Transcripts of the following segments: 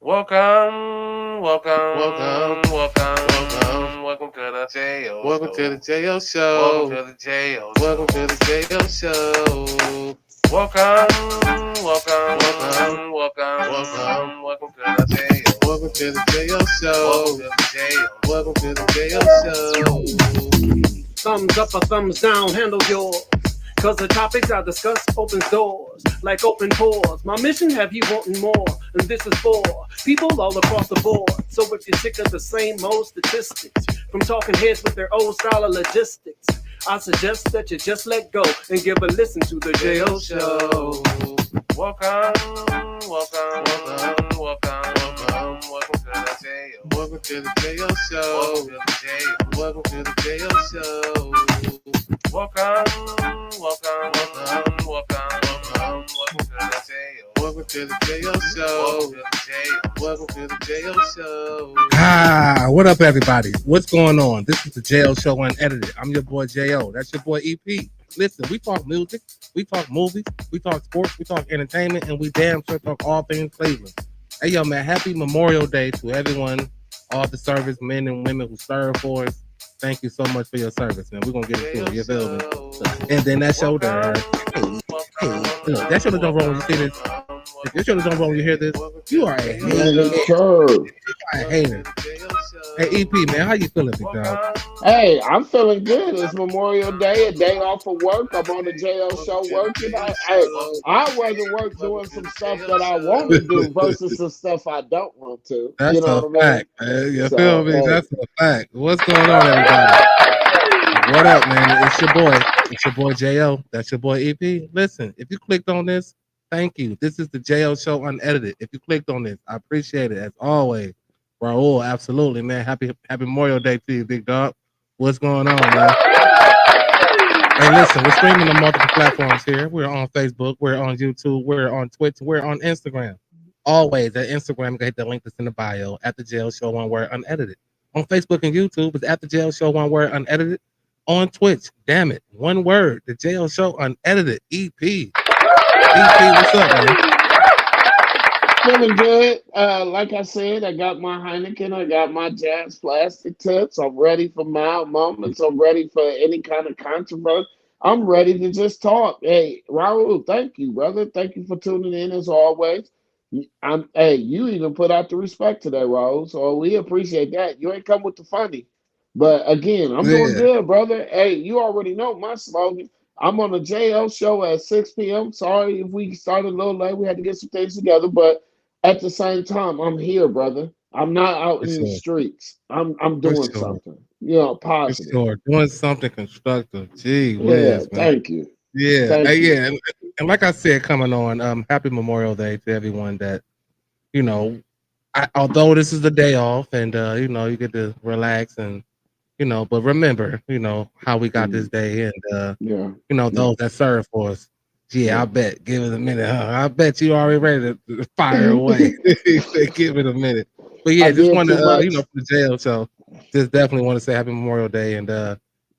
Welcome, Welcome, welcome, welcome, welcome, welcome to the JO welcome to the show. JO Welcome show. to the JO Welcome to show. the JO show. Welcome, Welcome, welcome, welcome, welcome, welcome to the JO welcome to the show. JO Welcome show. to the JO Welcome to the JO show. Thumbs up or thumbs down, handle yours. Cause the topics I discuss opens doors like open pores. My mission have you wanting more, and this is for people all across the board. So if you're sick of the same old statistics from talking heads with their old style of logistics, I suggest that you just let go and give a listen to the JO show. Welcome, Welcome, welcome, welcome, welcome to the JO welcome to the JO Welcome show. to the JO Welcome to the JO show. Welcome, Welcome, welcome to the JO welcome to the JO show. Welcome to the JO show. What up, everybody? What's going on? This is the JO Show Unedited. I'm your boy JO. That's your boy EP. Listen, we talk music, we talk movies, we talk sports, we talk entertainment, and we damn sure talk all things Cleveland. Hey, yo, man, happy Memorial Day to everyone, all the service men and women who serve for us. Thank you so much for your service, man. We're going to get it to you. You feel me? And then that shoulder. Hey, look, that shoulder don't roll when you see this. If your shoulder don't roll when you hear this, you are a hater. Yes, sir. A hater. Hey, EP, man, how you feeling, big dog? Hey, I'm feeling good. It's Memorial Day, a day off of work. I'm on the JL show working. I'd rather work doing some stuff that I want to do versus some stuff I don't want to. You That's know a what I mean? fact, man. You feel So, me? hey, That's a fact. What's going on, everybody? What up, man? It's your boy. It's your boy JO. That's your boy EP. Listen, if you clicked on this, thank you. This is the JO Show Unedited. If you clicked on this, I appreciate it as always. Raul, absolutely, man. Happy Memorial Day to you, big dog. What's going on, man? Hey, listen, we're streaming on multiple platforms here. We're on Facebook, we're on YouTube, we're on Twitch, we're on Instagram. Always at Instagram, you can hit the link that's in the bio at the Jail Show One Word Unedited. On Facebook and YouTube, it's at the Jail Show One Word Unedited. On Twitch, damn it, one word, the Jail Show Unedited. EP. EP, what's up, man? feeling good. Like I said, I got my Heineken, I got my Jazz plastic tips. I'm ready for mild moments. I'm ready for any kind of controversy. I'm ready to just talk. Hey, Raul, thank you, brother. Thank you for tuning in as always. Hey, you even put out the respect today, Raul. So we appreciate that. You ain't come with the funny. But again, I'm doing Yeah, good, brother. Hey, you already know my slogan. I'm on the JL show at 6 p.m. Sorry if we started a little late. We had to get some things together, but at the same time, I'm here, brother. I'm not out for in the sure. streets. I'm For doing sure. something, For positive. sure. Doing something constructive. Gee Yeah, whiz, man. thank you. Yeah, Thank you. yeah, and like I said, coming on, happy Memorial Day to everyone that you know. Although this is the day off, and you get to relax, and but remember, how we got this Mm, day, and yeah, those yeah, that serve for us. Yeah, I yeah. bet. Give it a minute, huh? I bet you already ready to fire away. He said, give it a minute. But I yeah, just did want to, too much. for the jail. So just definitely want to say Happy Memorial Day, and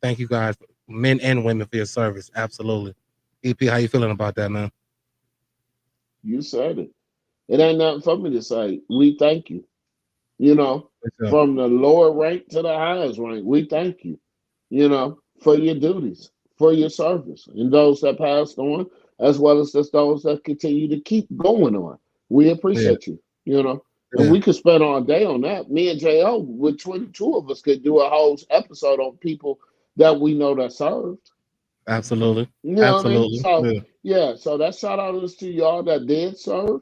thank you guys, men and women, for your service. Absolutely. EP, how you feeling about that, man? You said it. It ain't nothing for me to say. We thank you. You know, For sure. from the lower rank to the highest rank, we thank you. For your duties, for your service, and those that passed on, as well as just those that continue to keep going on. We Yeah, appreciate you. And yeah, we could spend all day on that. Me and JO, with 22 of us, could do a whole episode on people that we know that served. absolutely, You know what I mean? absolutely. So, Yeah, yeah, so that shout out is to y'all that did serve.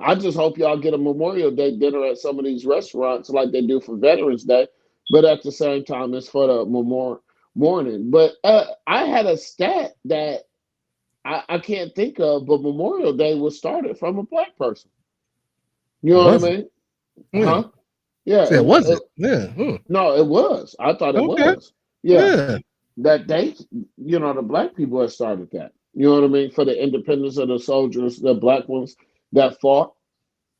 I just hope y'all get a Memorial Day dinner at some of these restaurants like they do for Veterans Day, but at the same time, it's for the memorial morning. But I had a stat that I can't think of, but Memorial Day was started from a black person. You know what was I it? mean? Yeah. Huh? Yeah. Said was it? Yeah. No, it was. I thought it Okay. was. Yeah, Yeah. that the black people had started that. You know what I mean? For the independence of the soldiers, the black ones that fought,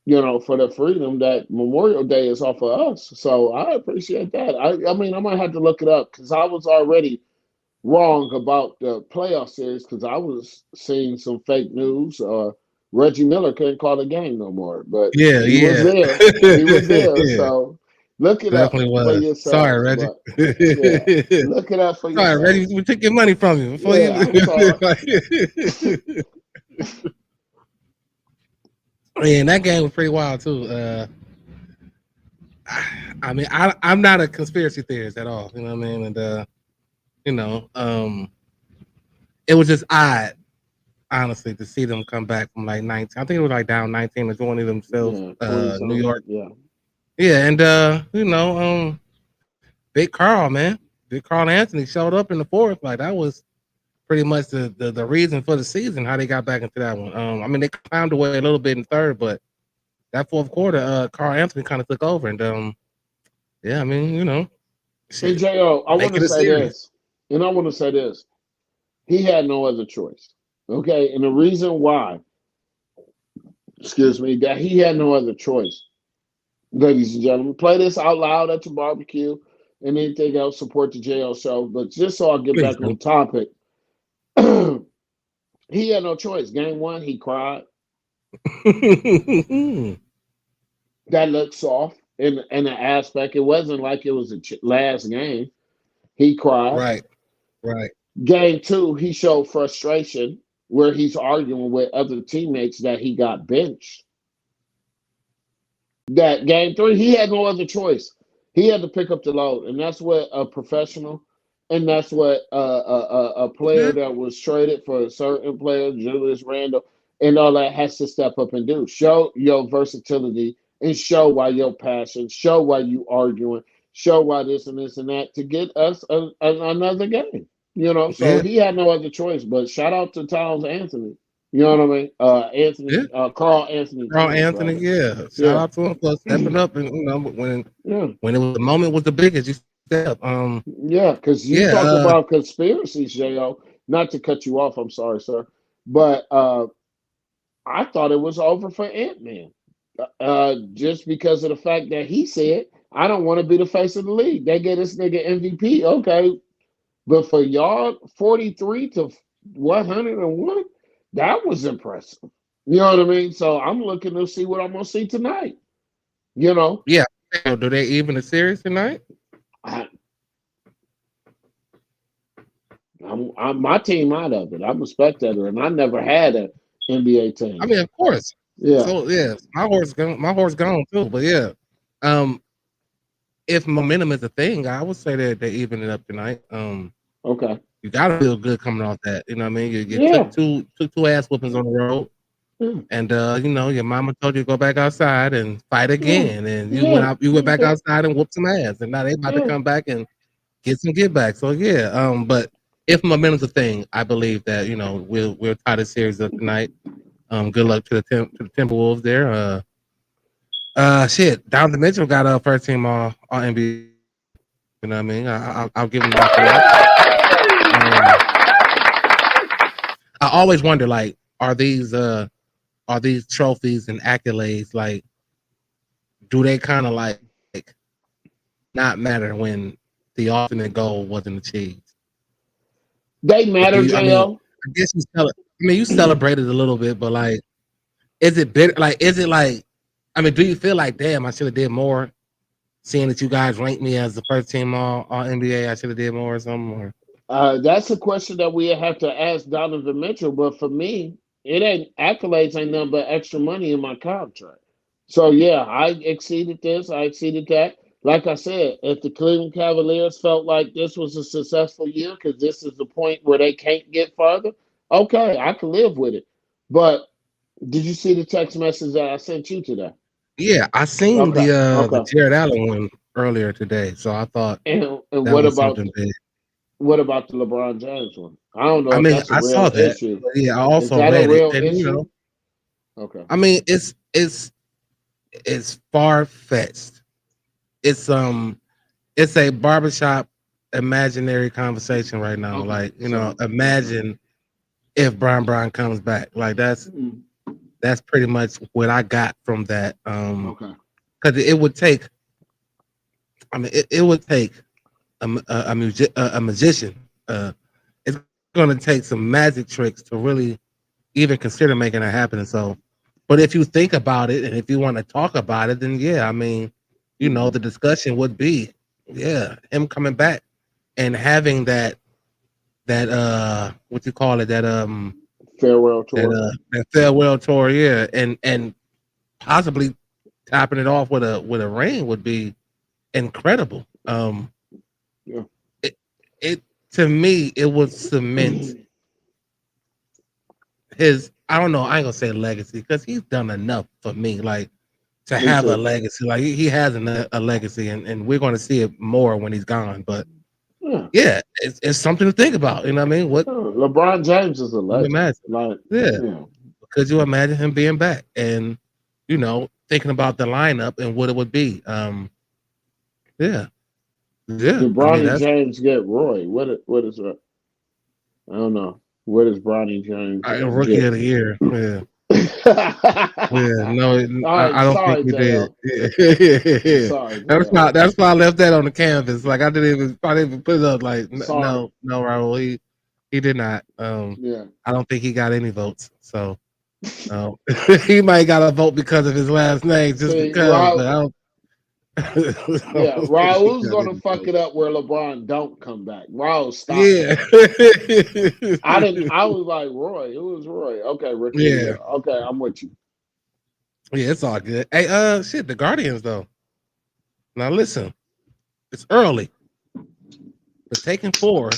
for the freedom, that Memorial Day is off of us. So I appreciate that. I mean, I might have to look it up because I was already wrong about the playoff series because I was seeing some fake news Reggie Miller couldn't call the game no more, but Yeah, he was yeah. there. He was there. Yeah, So look it up definitely for was. Sorry, yourselves. Reggie. But yeah, look it up for Sorry, Reggie. yourselves. We took your money from you before you. Yeah, I'm sorry. Yeah, and that game was pretty wild too. I mean, I'm not a conspiracy theorist at all. You know what I mean? And you know, it was just odd, honestly, to see them come back from like 19. I think it was like down 19 to 20 themselves. Yeah, 20 New something. York. Yeah. Yeah, and you know, Big Carl, man, Big Carl Anthony showed up in the fourth. Like that was pretty much the reason for the season. How they got back into that one. I mean, they climbed away a little bit in third, but that fourth quarter, Carl Anthony kind of took over, and yeah, I mean, you know, Hey, shit, Jo, I want make to it a say series. this, and I want to say this. He had no other choice. Okay. And the reason why, excuse me, that he had no other choice, ladies and gentlemen, play this out loud at your barbecue and anything else, support the JL show. But just so I get Please back do. on topic, he had no choice. Game one, he cried. That looked soft in an aspect. It wasn't like it was a last game. He cried. Right, right. Game two, he showed frustration where he's arguing with other teammates that he got benched. That game three, he had no other choice. He had to pick up the load, and that's what a professional, and that's what a player Good. that was traded for a certain player, Julius Randle, and all that has to step up and do. Show your versatility and show why your passion, show why you arguing, show why this and this and that to get us another game. You know, so Yeah, he had no other choice. But shout out to Towns Anthony. You know what I mean? yeah. Carl Anthony Carl Towns, Anthony, rather. yeah. Shout Yeah, out to him for stepping up, and you know, yeah, when it was the moment was the biggest, you step up. yeah. Because you Yeah, talk about conspiracies, Jo. Not to cut you off, I'm sorry, sir, but I thought it was over for Ant Man, just because of the fact that he said, "I don't want to be the face of the league." They gave this nigga MVP, okay, but for y'all, 43 to 101, that was impressive. You know what I mean? So I'm looking to see what I'm gonna see tonight. You know, yeah. So do they even a series tonight? I, I'm my team out of it. I'm a spectator, and I never had an NBA I team. mean, of course. Yeah. So yeah, my horse gone too. But yeah, um, if momentum is a thing, I would say that they even it up tonight. Okay. You gotta feel good coming off that. You know what I mean? You Yeah. took two ass whoopings on the road, Yeah. and you know your mama told you to go back outside and fight Yeah. again, and Yeah. you went back outside and whooped some ass, and now they about to Yeah. come back and get some get back. So yeah, but if momentum's a thing, I believe that you know we'll tie the series up tonight. Good luck to to the Timberwolves there. Shit, Donovan Mitchell got a first team all NBA. You know what I mean? I'll give him that for that. I always wonder, like, are these trophies and accolades like, do they kind of like not matter when the ultimate goal wasn't achieved? They Or do matter, you? I mean, Jo. I guess you celebrated a little bit, but like, is it bitter? Like, is it like? I mean, do you feel like, damn, I should have did more? Seeing that you guys ranked me as the first team all NBA, I should have did more or something. Or That's a question that we have to ask Donovan Mitchell. But for me, it ain't accolades, ain't nothing but extra money in my contract. So yeah, I exceeded this, I exceeded that. Like I said, if the Cleveland Cavaliers felt like this was a successful year because this is the point where they can't get farther, okay, I can live with it. But did you see the text message that I sent you today? yeah, I seen Okay, the okay. Jared Allen one earlier today, so I thought And that was something big. what about the LeBron James one? I don't know I if mean, that's a I real saw that. issue. But yeah, I Is also that a read it, real and you issue? know, Okay. I mean, it's far fetched. It's a barbershop imaginary conversation right now. Okay. Like, you know, So okay. imagine if Brian comes back. Like Mm, that's pretty much what I got from that. okay. Because it would take. I mean, it would take a magician. It's going to take some magic tricks to really even consider making that happen. And so But if you think about it, and if you want to talk about it, then yeah, I mean, the discussion would be, yeah, him coming back and having that what you call it, farewell tour. that farewell tour, yeah, and possibly topping it off with a ring would be incredible. Yeah. It to me it would cement his, I don't know, I ain't gonna say legacy because he's done enough for me, like to Me have a too. legacy. Like he has a legacy, and we're gonna see it more when he's gone. But Yeah. yeah, it's something to think about. You know what I mean? What LeBron James is a can you legend. imagine? Like, Yeah, yeah. could you imagine him being back and thinking about the lineup and what it would be? Yeah, yeah. Did I mean Bronny that's James get Roy? What is that? I don't know. What does Bronny James rookie get? of the year. Yeah. Yeah, All no, right, I don't think sorry, he did. JL. Yeah. Sorry, That's JL. why I left that on the canvas. Like I didn't even put it up. Like Sorry. no, Raul, he did not. Yeah. I don't think he got any votes. So he might got a vote because of his last name, just See, because. But I don't. I yeah, don't think he Raul's got gonna any fuck votes. it up where LeBron don't come back. Raul, stop Yeah, that. I was like Roy. It was Roy. Okay, rookie of the yeah, year. Okay, I'm with you. yeah. It's all good. Hey, shit, the Guardians though. Now listen, it's early, but taking 4.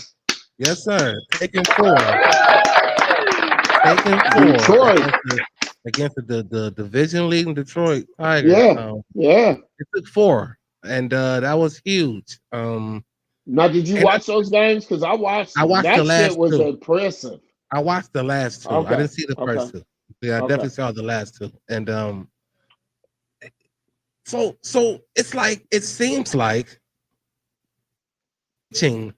Yes, sir. Taking 4. Taking 4 Detroit. against the division leading Detroit Tigers. Yeah. Yeah. It took 4, and that was huge. Now, did you And watch those games? Because I watched I them. watched the That shit last was 2. impressive. I watched the last 2. I Okay. didn't see the Okay. first 2. Yeah, I Okay. definitely saw the last 2. And so it's like it seems like pitching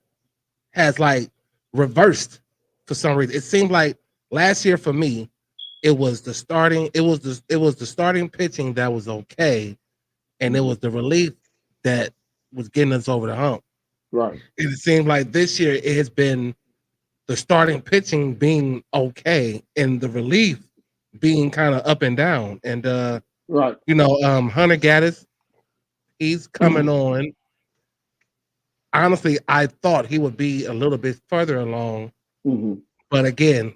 has like reversed for some reason. It seemed like last year for me, it was the starting pitching that was okay, and it was the relief that was getting us over the hump. Right. And it seemed like this year it has been the starting pitching being okay and the relief being kind of up and down. And Right. Hunter Gaddis, he's coming on. Honestly, I thought he would be a little bit further along, but again,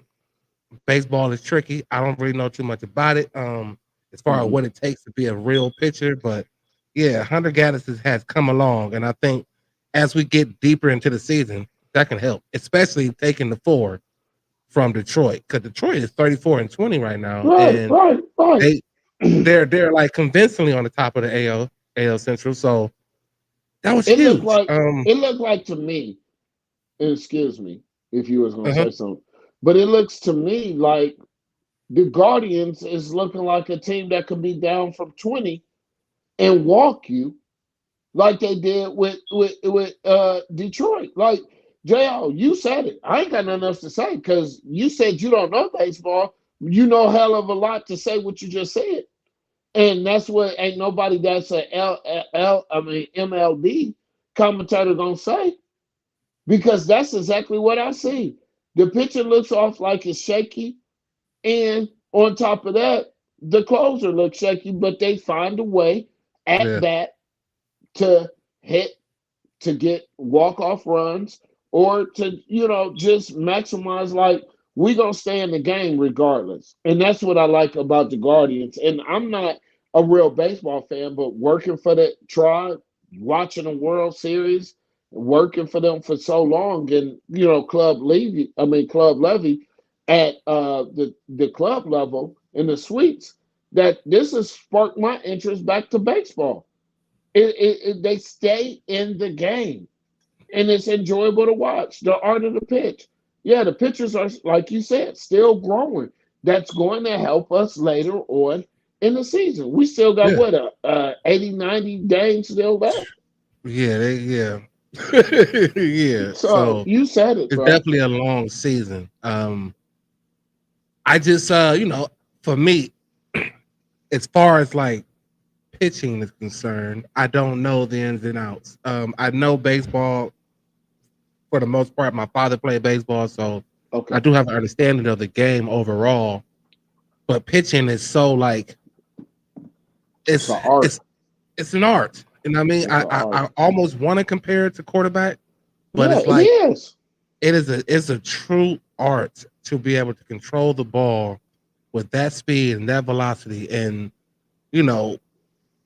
baseball is tricky. I don't really know too much about it, as far as what it takes to be a real pitcher. But yeah, Hunter Gaddis has come along, and I think as we get deeper into the season, that can help, especially taking the 4 from Detroit, because Detroit is 34-20 right now, and Right. they're like convincingly on the top of the AL Central. So that was It looked huge. like to me, and excuse me if you was gonna Uh-huh. say something, but it looks to me like the Guardians is looking like a team that could be down from 20 and walk you like they did with Detroit. Like JL, you said it. I ain't got nothing else to say because you said you don't know baseball. You know hell of a lot to say what you just said. And that's what ain't nobody that's MLB commentator gonna say because that's exactly what I see. The pitcher looks off like it's shaky, and on top of that, the closer looks shaky, but they find a way at Yeah. bat to hit, to get walk off runs, or to just maximize. Like we gonna stay in the game regardless, and that's what I like about the Guardians. And I'm not a real baseball fan, but working for the Tribe, watching the World Series, working for them for so long, and Club Levy at the club level in the suites, that this has sparked my interest back to baseball. They stay in the game, and it's enjoyable to watch. The art of the pitch. Yeah, the pitchers are, like you said, still growing. That's going to help us later on in the season. We still got Yeah. what 80, 90 games still left. Yeah. Yeah. So So you said it, it's bro. definitely a long season. I just for me, as far as like pitching is concerned, I don't know the ins and outs. I know baseball for the most part. My father played baseball, so Okay. I do have an understanding of the game overall. but pitching is so like It's it's an art. it's it's an art. You know what I mean? It's an I art. almost want to compare it to quarterback, but Yeah, it's it like is. it's a true art to be able to control the ball with that speed and that velocity, and you know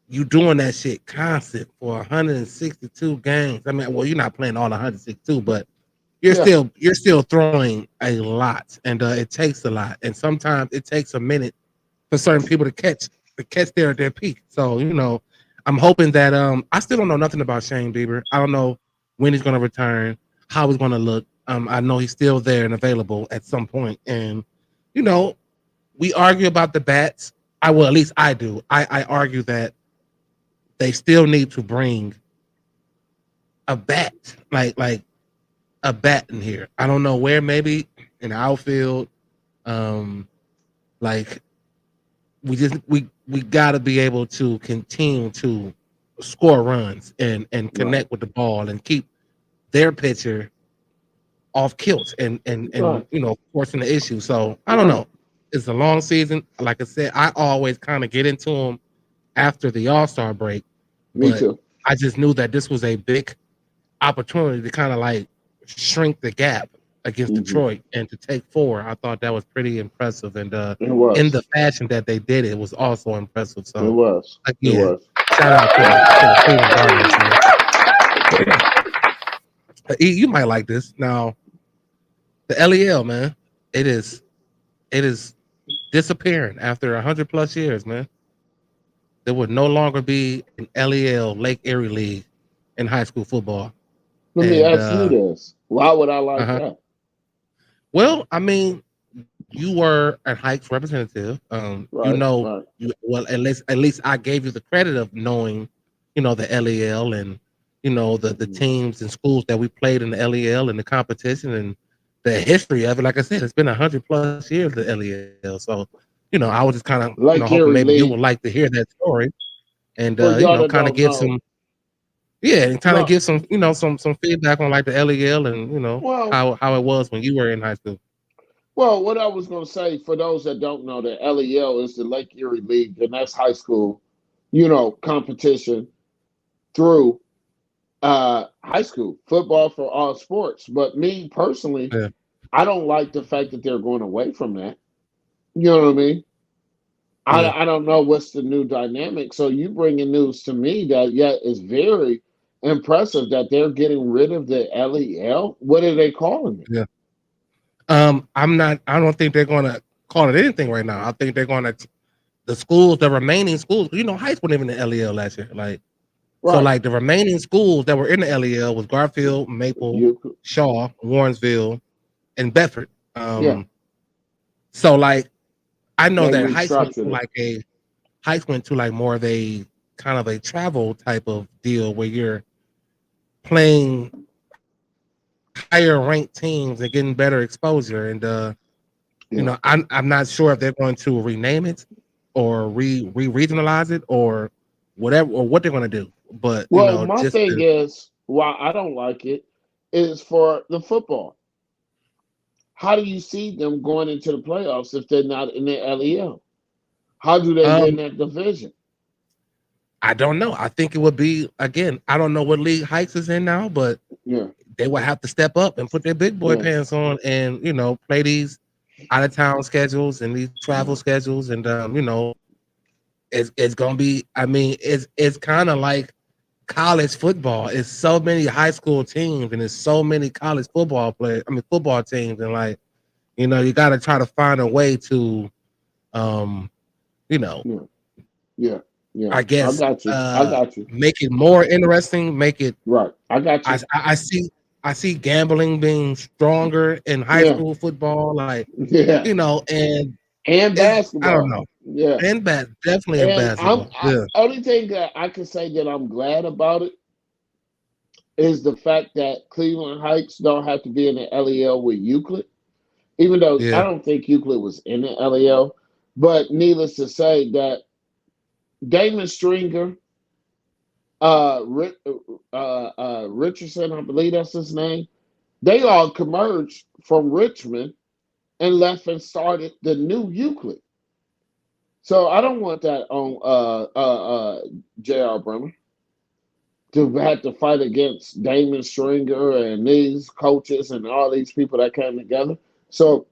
you doing that shit constant for 162 games. I mean, well, you're not playing all 162, but Yeah, you're still throwing a lot, and it takes a lot, and sometimes it takes a minute for certain people to catch their peak. So I'm hoping that I still don't know nothing about Shane Bieber. I don't know when he's going to return, how he's going to look. I know he's still there and available at some point, and you know we argue about the bats. At least I do. I argue that they still need to bring a bat, like a bat in here. I don't know where, maybe in the outfield. Um, like we got to be able to continue to score runs and right, connect with the ball and keep their pitcher off kilt and right, forcing the issue. So I don't right. know. It's a long season. Like I said, I always kind of get into them after the All-Star break, Me but too. I just knew that this was a big opportunity to kind of like shrink the gap against Hmm. Detroit and to take four. I thought that was pretty impressive, and It in the was. fashion that they did it was also impressive. It So was. It again, was. shout out to the Cleveland Guardians, man. You might like this. Now the LEL, man, it is it is disappearing after 100+ years, man. There would no longer be an LEL Lake Erie League in high school football. Let me And ask you this. Why would I like uh-huh. that? Well, I mean, you were a Hikes representative. Right, right. At least I gave you the credit of knowing, the LEL and the Hmm. teams and schools that we played in the LEL and the competition and the history of it. Like I said, it's been 100+ years the LEL. So, I was just kind of Lake hoping Erie maybe you would League. like to hear that story and For y'all that kind of don't give know, some and kind of no. give some some feedback on like the LEL and Well, how it was when you were in high school. well, what I was going to say for those that don't know, the LEL is the Lake Erie League, and that's high school, competition through high school football for all sports. But me personally, Yeah. I don't like the fact that they're going away from that. You know what I mean? Yeah. I don't know what's the new dynamic. So you bringing news to me that is very impressive that they're getting rid of the LEL. What are they calling it? Yeah. I don't think they're gonna call it anything right now. I think they're gonna the remaining schools, high school even in the LEL last year. So Right. like the remaining schools that were in the LEL was Garfield, Maple, You Shaw, Warrensville, and Bedford. yeah, So like I know they that Heights went to restructured it. more of a kind of a travel type of deal where you're playing higher ranked teams and getting better exposure. And Yeah. I'm not sure if they're going to rename it or regionalize it or whatever or what they're going to do. But Well, my just thing is why I don't like it is for the football. How do you see them going into the playoffs if they're not in the LEL? How do they win um that division? I don't know. I think it would be again. I don't know what league Heights is in now, but Yeah, they would have to step up and put their big boy yeah, pants on and play these out of town schedules and these travel yeah, schedules and it's gonna be. I mean, it's kind of like college football. It's so many high school teams and it's so many college football players. I mean, football teams and like you got to try to find a way to um, you know, yeah, yeah, yeah. I I guess got you. I got you. make it more interesting. Make it. Right. I got you. I see gambling being stronger in high Yeah, school football. Like yeah. and And I don't basketball. know. Yeah. And definitely in And basketball. Yeah. only thing that I can say that I'm glad about it is the fact that Cleveland Heights don't have to be in the LEL with Euclid, even though I Yeah. don't think Euclid was in the LEL. But needless to say that Damon Stringer, Richardson, I believe that's his name, they all converged from Richmond and left and started the new Euclid. So I don't want that on J.R. Bremer to have to fight against Damon Stringer and these coaches and all these people that came together. So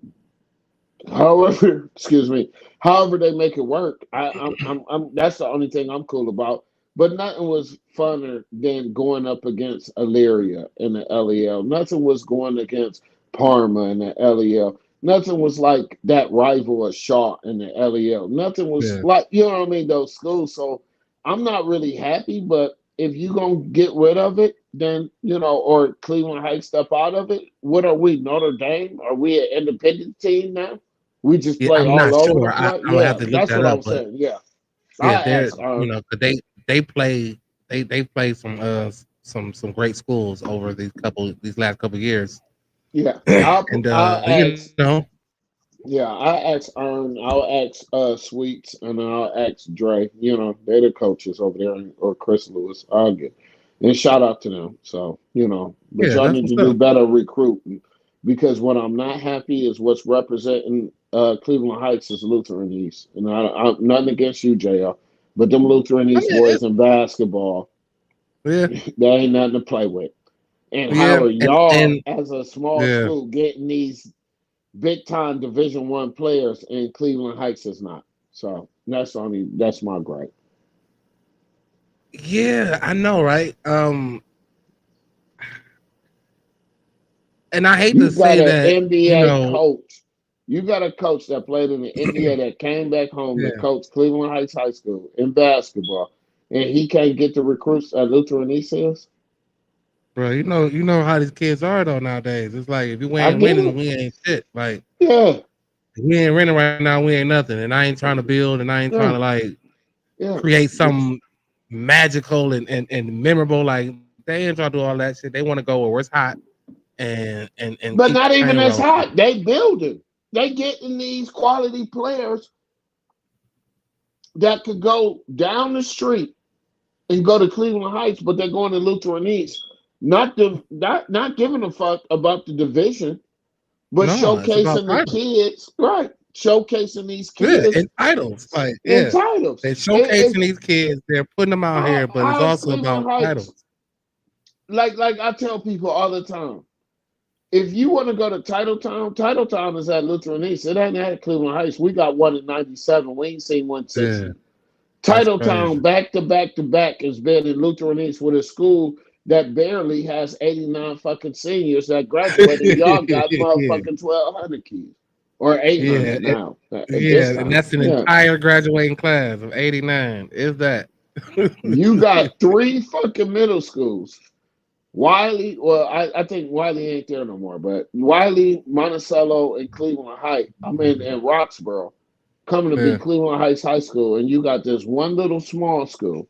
however, excuse me, however they make it work, that's the only thing I'm cool about. But nothing was funner than going up against Illyria in the LEL. Nothing was going against Parma in the LEL. Nothing was like that rival of Shaw in the LEL. Nothing was Yeah. like, you know what I mean, those schools. So I'm not really happy, but if you gonna get rid of it, then or Cleveland Heights step out of it. What are we, Notre Dame? Are we an independent team now? We just Yeah, play I'm all not over the sure. place. I would have Yeah, to look that's that what up, I'm but saying. Yeah, yeah, I they're asked. 'cause they play they played some great schools over these last couple years. Yeah, And I you asked. know, Yeah, I asked Ern. I'll ask Sweets, and I'll ask Dre. They're the coaches over there, or Chris Lewis. I'll get and shout out to them. So but yeah, y'all that's need what's to do up. better recruiting because what I'm not happy is what's representing Cleveland Heights is Lutheran East, and I'm nothing against you, JR, but them Lutheran I East mean, boys in basketball, yeah, they ain't nothing to play with. And how yeah, are y'all and as a small yeah, school getting these big time Division 1 players and Cleveland Heights is not? So that's my gripe. yeah, I know, right? And I hate to You got say an that, NBA coach. You got a coach that played in the NBA that came back home that yeah, coached Cleveland Heights High School in basketball, and he can't get the recruits at Lutheran East is? bro. You know how these kids are though nowadays. It's like if you I ain't get winning, it. we ain't shit. Like Yeah, if we ain't winning right now, we ain't nothing. And I ain't trying to build, and I ain't trying yeah, to like yeah. create But some magical and memorable. Like they ain't trying to do all that shit. They want to go where it's hot and but keep the not even train as rolling. hot. They building. They getting these quality players that could go down the street and go to Cleveland Heights, but they're going to Lutheran East. Not giving a fuck about the division, but No, it's about showcasing the titles. kids, right? Showcasing these Yeah, kids and titles. Like in yeah, titles. they're showcasing these kids. They're putting them out here, but it's How is also Cleveland about Heights? titles. Like I tell people all the time, if you want to go to Titletown is at Lutheran East. It ain't at Cleveland Heights. We got one in '97. We ain't seen one since Yeah, then. that's crazy. Titletown back to back to back has been in Lutheran East with a school that barely has 89 fucking seniors that graduated. Y'all got yeah, motherfucking 1,200 kids or yeah, 800 now at yeah, this and time. that's an Yeah. entire graduating class of '89. Is that? You got three fucking middle schools. Wiley, well, I think Wiley ain't there no more, but Wiley, Monticello, and Cleveland Heights, and Roxborough coming to be Yeah, Cleveland Heights High School, and you got this one little small school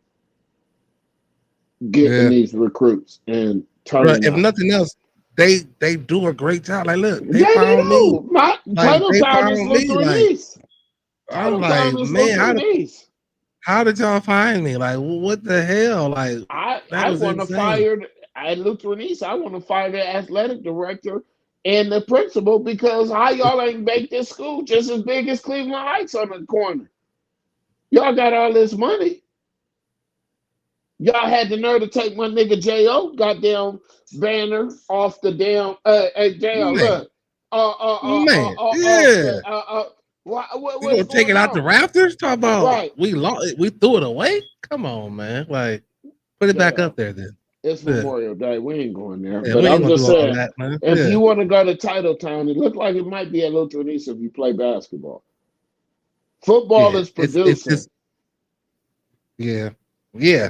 getting yeah. these recruits and But turning if up. nothing else, they do a great job. Like, look, they Yeah, they found me. do. My Like, they Titletown is found me. Lutheran Like, East. I'm Titletown like, is man, Lutheran East. how did y'all find me? Like, what the hell? Like, that I was want to insane. fire at Lutheran East. I want to fire the athletic director and the principal because how y'all ain't make this school just as big as Cleveland Heights on the corner? Y'all got all this money. Y'all had the nerve to take my nigga J.O. goddamn banner off the damn hey J.O. Man, look. man, Off yeah. the You what's gonna take going it out the on? rafters? Talk about Right. we lost, we threw it away. Come on, man. Like, put it back J.O. up there then. It's Yeah, Memorial Day. We ain't going there. yeah. But We ain't I'm gonna do just all saying, that, man. if Yeah, you want to go to Titletown, it looked like it might be at Lutheran East if you play basketball. Football yeah. is It's producing. just yeah, yeah.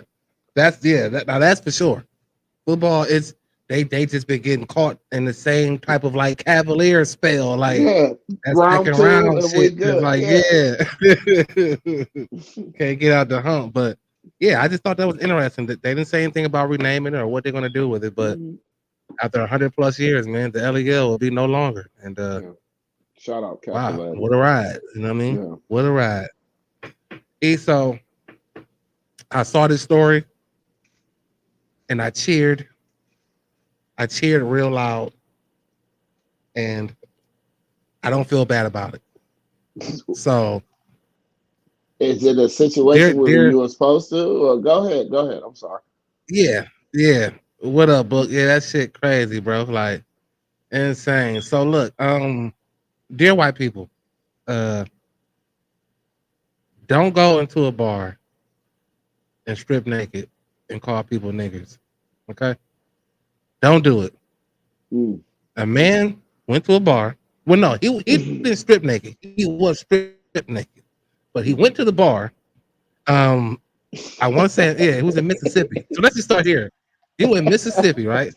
Now that's for sure. Football is they just been getting caught in the same type of like Cavalier spell, like Yeah. that Round second two round and we shit. It's good. like, Yeah. yeah, can't get out the hump. But yeah, I just thought that was interesting that they didn't say anything about renaming it or what they're gonna do with it. But Mhm. after 100 plus years, man, the LEL will be no longer. And Yeah. Shout out wow, Capilati. what a ride! You know what I mean? Yeah. What a ride. So I saw this story and I cheered. I cheered real loud, and I don't feel bad about it. So Is it a situation where They're you were supposed to? Or go ahead, go ahead. I'm sorry. yeah, yeah. What up, book? Yeah, that shit crazy, bro. Like insane. So look, dear white people, uh, don't go into a bar and strip naked and call people niggers. Okay, don't do it. Mm. A man went to a bar. Well, no, he didn't strip naked. He was strip naked, but he went to the bar. Um, I want to say, yeah, it was in Mississippi. So let's just start here. You in Mississippi, right?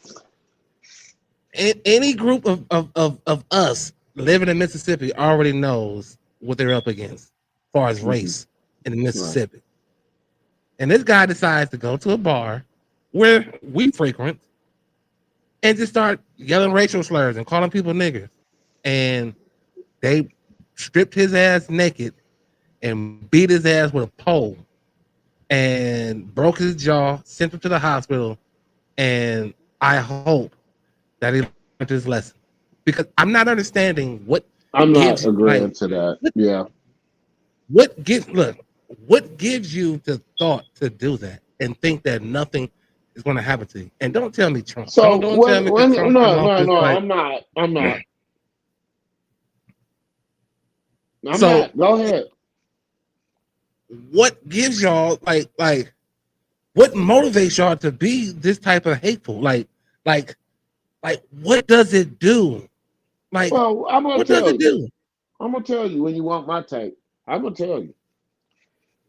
Any group of us living in Mississippi already knows what they're up against as far as Mhm. race in Right. Mississippi. And this guy decides to go to a bar where we frequent and just start yelling racial slurs and calling people niggers. And they stripped his ass naked and beat his ass with a pole and broke his jaw, sent him to the hospital. And I hope that he learned his lesson because I'm not understanding I'm not gives agreeing to that. what, Yeah. what gives you the thought to do that and think that nothing is going to happen to you. And don't tell me Trump. So Don't tell me because Trump came no, off no, this no, like I'm not. I'm not. I'm so. not. Go ahead. What gives y'all like what motivates y'all to be this type of hateful? Like what does it do? Like Well, I'm gonna what does tell it you. do? I'm gonna tell you when you want my take. I'm gonna tell you.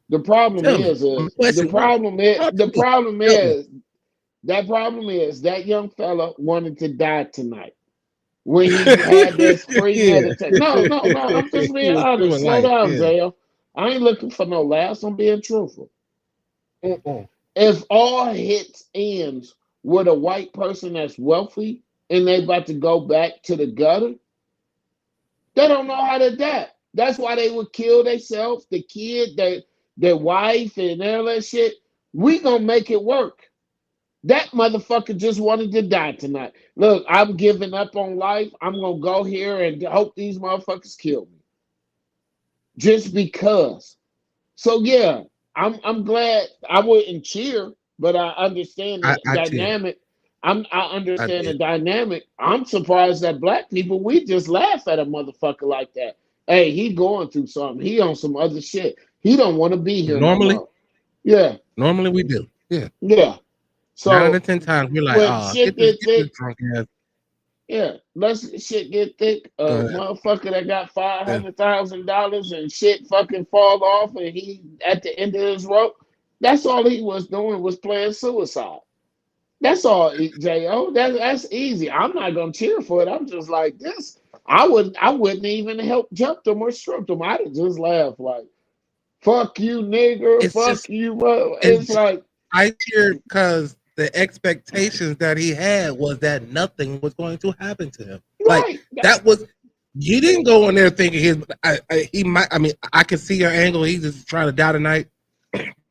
The problem Tell me. is, I'm questioning. Talk to the me. problem Help me. is that young fella wanted to die tonight when he had this Yeah. premeditated. No, no, no. I'm just He being was honest. doing Slow life. down, Yeah. JL. I ain't looking for no laughs. I'm being truthful. Mm-mm. If all hits ends with a white person that's wealthy and they about to go back to the gutter, they don't know how to adapt. That's why they would kill themselves, the kid, their wife, and all that shit. We gonna make it work. That motherfucker just wanted to die tonight. Look, I'm giving up on life. I'm gonna go here and hope these motherfuckers kill me. Just because. So yeah, I'm glad I wouldn't cheer, but I understand the I cheered. dynamic. I I understand the did. dynamic. I'm surprised that black people we just laugh at a motherfucker like that. Hey, he going through something. He on some other shit. He don't want to be here no Normally, more. Yeah, normally we do. Yeah. yeah. 9 out of So 10 times we're like, when oh, shit get get this thick, drunk ass. yeah, let's shit get thick. A Go ahead. motherfucker that got five Yeah. hundred thousand dollars and shit fucking fall off, and he at the end of his rope. That's all he was doing was playing suicide. That's all, Jo. That's easy. I'm not gonna cheer for it. I'm just like this. I wouldn't even help jump them or strip them. I'd have just laughed like, "Fuck you, nigger. It's Fuck just you." Bro. It's it's like, I cheered because the expectations that he had was that nothing was going to happen to him. Like right. that was you didn't go in there thinking he might. I mean, I can see your angle. He's just trying to die tonight,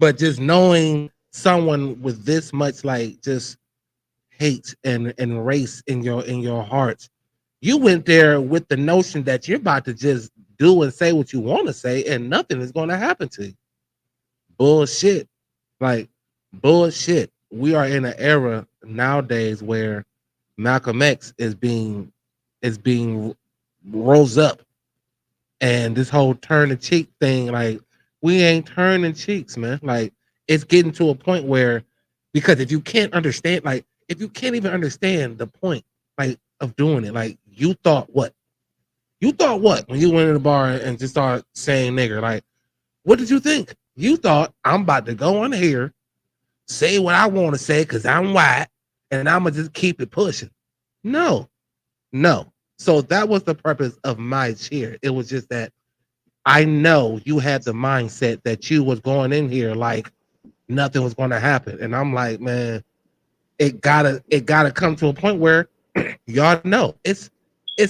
but just knowing someone with this much like just hate and race in your heart, you went there with the notion that you're about to just do and say what you want to say, and nothing is going to happen to you. Bullshit. Like bullshit. We are in an era nowadays where Malcolm X is being rose up, and this whole turn the cheek thing, like we ain't turning cheeks, man. Like it's getting to a point where because if you can't understand, like if you can't even understand the point, like of doing it, like you thought what? You thought what when you went in the bar and just started saying nigger? Like, what did you think? You thought I'm about to go on here say what I want to say because I'm white and I'm gonna just keep it pushing. No, no. So that was the purpose of my cheer. It was just that I know you had the mindset that you was going in here like nothing was going to happen, and I'm like, man, it gotta come to a point where y'all know it's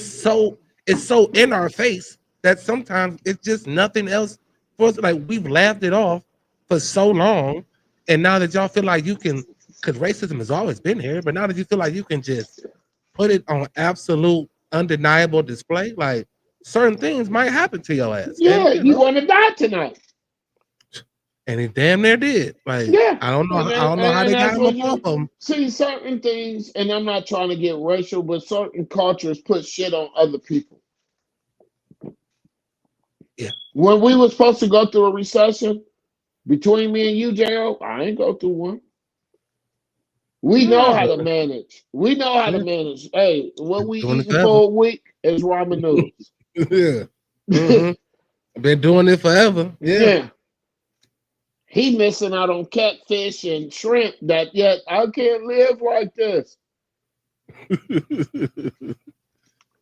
so it's so in our face that sometimes it's just nothing else for us. Like we've laughed it off for so long, and now that y'all feel like you can, because racism has always been here, but now that you feel like you can just put it on absolute undeniable display, like certain things might happen to your ass, and yeah, you want to die tonight. And he damn near did. Like, Yeah. I don't know how they got that's him what up off them. see certain things, and I'm not trying to get racial, but certain cultures put shit on other people. Yeah. When we were supposed to go through a recession, between me and you, J.O., I ain't go through one. We know how to manage. We know how to manage. Hey, what we Doing it eating forever. for a week is ramen noodles. Yeah. Been doing it forever. Yeah. He missing out on catfish and shrimp that yet I can't live like this.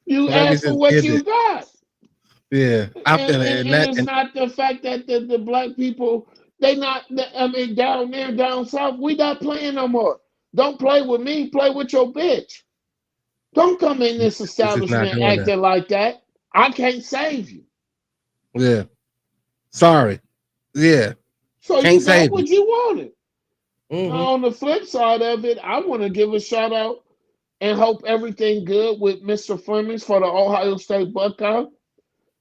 You Let me ask for just what get you it. got. Yeah. I feel it. And it's not the fact that the black people, down there, down south, we not playing no more. Don't play with me, play with your bitch. Don't come in this it's just not establishment doing that. acting like that. I can't save you. Yeah. Sorry. Yeah. So Can't you got save what you. you wanted. Mm-hmm. Now, on the flip side of it, I want to give a shout out and hope everything good with Mr. Flemings for the Ohio State Buckeye.